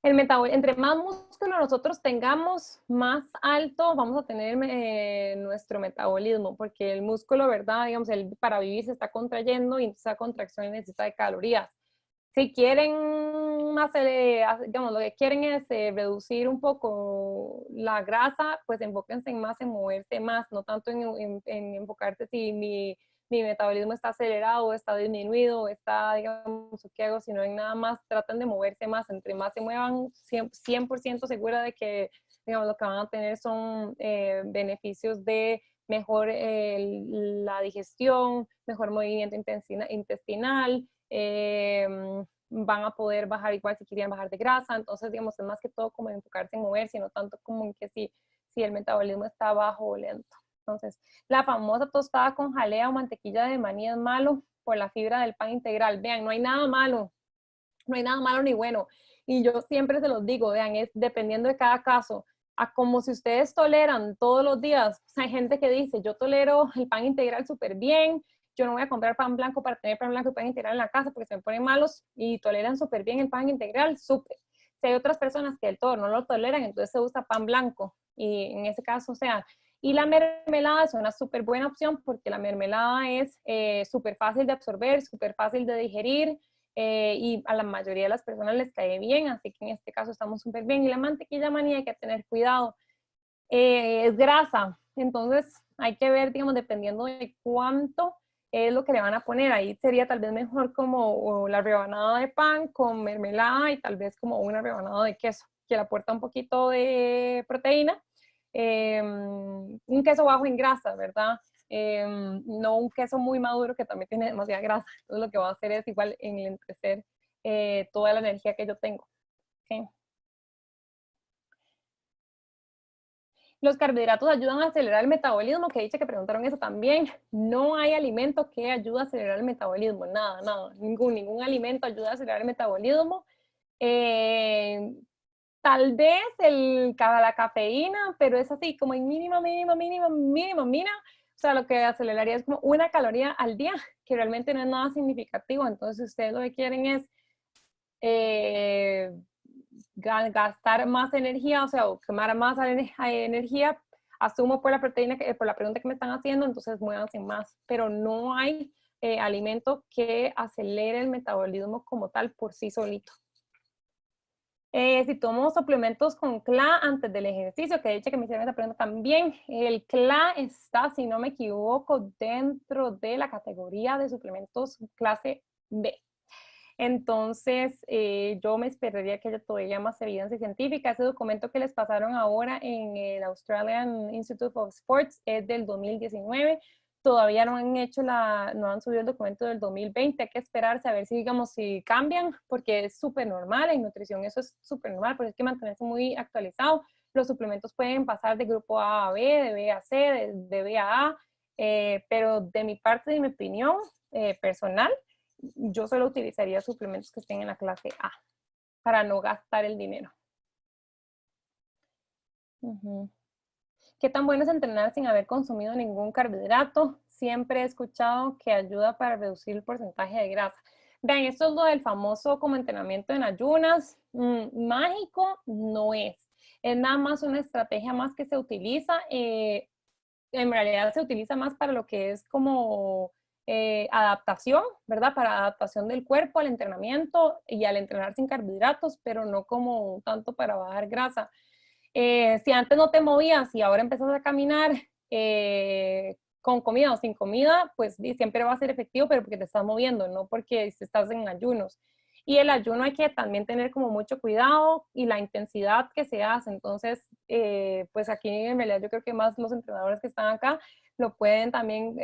entre más músculo nosotros tengamos, más alto vamos a tener nuestro metabolismo, porque el músculo, ¿verdad? Digamos, para vivir se está contrayendo y esa contracción necesita de calorías. Si quieren más, digamos, lo que quieren es reducir un poco la grasa, pues enfóquense más en moverse más, no tanto en enfocarse si mi metabolismo está acelerado, está disminuido, está, digamos, ¿qué hago? Si no ven nada más, tratan de moverse más, entre más se muevan, 100% segura de que, digamos, lo que van a tener son beneficios de mejor la digestión, mejor movimiento intestinal, van a poder bajar igual si querían bajar de grasa, entonces digamos es más que todo como enfocarse en moverse, no tanto como en que si el metabolismo está bajo o lento. Entonces, la famosa tostada con jalea o mantequilla de maní es malo por la fibra del pan integral. Vean, no hay nada malo, no hay nada malo ni bueno. Y yo siempre se los digo, vean, es dependiendo de cada caso. A como si ustedes toleran todos los días, o sea, hay gente que dice, yo tolero el pan integral súper bien, yo no voy a comprar pan blanco para tener pan blanco y pan integral en la casa porque se me ponen malos y toleran súper bien el pan integral, súper. Si hay otras personas que del todo no lo toleran, entonces se usa pan blanco y en ese caso, o sea, y la mermelada es una súper buena opción porque la mermelada es súper fácil de absorber, súper fácil de digerir y a la mayoría de las personas les cae bien, así que en este caso estamos súper bien. Y la mantequilla maní hay que tener cuidado, es grasa, entonces hay que ver, digamos, dependiendo de cuánto es lo que le van a poner. Ahí sería tal vez mejor como la rebanada de pan con mermelada y tal vez como una rebanada de queso, que le aporta un poquito de proteína. Un queso bajo en grasa, ¿verdad? No un queso muy maduro que también tiene demasiada grasa. Entonces lo que va a hacer es igual enlentecer toda la energía que yo tengo. ¿Okay? Los carbohidratos ayudan a acelerar el metabolismo, que dice que preguntaron eso también. No hay alimento que ayude a acelerar el metabolismo, nada, ningún alimento ayuda a acelerar el metabolismo. Tal vez la cafeína, pero es así como en mínima. O sea, lo que aceleraría es como 1 caloría al día, que realmente no es nada significativo. Entonces, ustedes lo que quieren es gastar más energía, o sea, o quemar más energía, asumo por la proteína, por la pregunta que me están haciendo, entonces muévanse más, pero no hay alimento que acelere el metabolismo como tal por sí solito. Si tomo suplementos con CLA antes del ejercicio, que de hecho que me hicieron esa pregunta también, el CLA está, si no me equivoco, dentro de la categoría de suplementos clase B. Entonces, yo me esperaría que haya todavía más evidencia científica. Ese documento que les pasaron ahora en el Australian Institute of Sports es del 2019. Todavía no han no han subido el documento del 2020. Hay que esperarse a ver si, digamos, si cambian, porque es súper normal en nutrición. Eso es súper normal, pero hay que mantenerse muy actualizado. Los suplementos pueden pasar de grupo A a B, de B a C, de B a A, pero de mi parte, de mi opinión personal, yo solo utilizaría suplementos que estén en la clase A para no gastar el dinero. ¿Qué tan bueno es entrenar sin haber consumido ningún carbohidrato? Siempre he escuchado que ayuda para reducir el porcentaje de grasa. Vean, esto es lo del famoso como entrenamiento en ayunas. Mágico no es. Es nada más una estrategia más que se utiliza. En realidad se utiliza más para lo que es como adaptación, ¿verdad? Para adaptación del cuerpo al entrenamiento y al entrenar sin carbohidratos, pero no como tanto para bajar grasa. Si antes no te movías y ahora empezás a caminar con comida o sin comida, pues siempre va a ser efectivo, pero porque te estás moviendo, no porque estás en ayunos. Y el ayuno hay que también tener como mucho cuidado y la intensidad que se hace. Entonces, pues aquí en realidad yo creo que más los entrenadores que están acá lo pueden también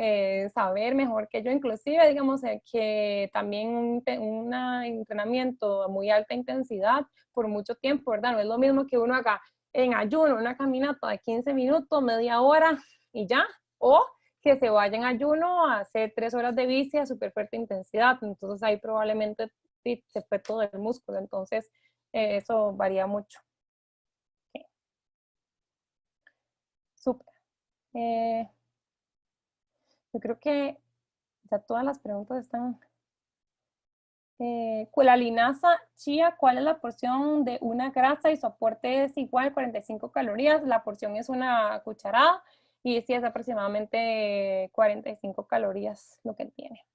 saber mejor que yo, inclusive, digamos, que también un entrenamiento a muy alta intensidad por mucho tiempo, ¿verdad? No es lo mismo que uno haga en ayuno, una caminata de 15 minutos, media hora y ya, o que se vaya en ayuno a hacer 3 horas de bici a súper fuerte intensidad, entonces ahí probablemente se fue todo el músculo, entonces eso varía mucho. Okay. Súper. Yo creo que ya todas las preguntas están. Con la linaza chía, ¿cuál es la porción de una grasa y su aporte es igual a 45 calorías? La porción es una cucharada y sí es aproximadamente 45 calorías lo que tiene.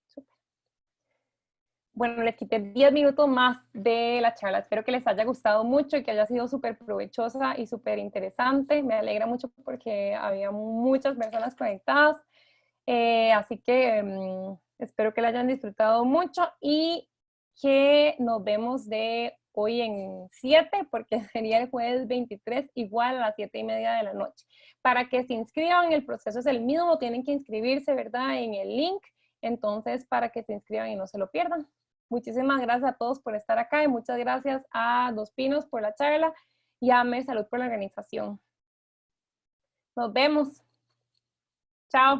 Super. bueno, les quité 10 minutos más de la charla. Espero que les haya gustado mucho y que haya sido súper provechosa y súper interesante. Me alegra mucho porque había muchas personas conectadas. Así que espero que la hayan disfrutado mucho y que nos vemos de hoy en 7, porque sería el jueves 23, igual a las 7:30 de la noche. Para que se inscriban, el proceso es el mismo, tienen que inscribirse, ¿verdad? En el link. Entonces, para que se inscriban y no se lo pierdan. Muchísimas gracias a todos por estar acá y muchas gracias a Dos Pinos por la charla y a Mer Salud por la organización. Nos vemos. Chao.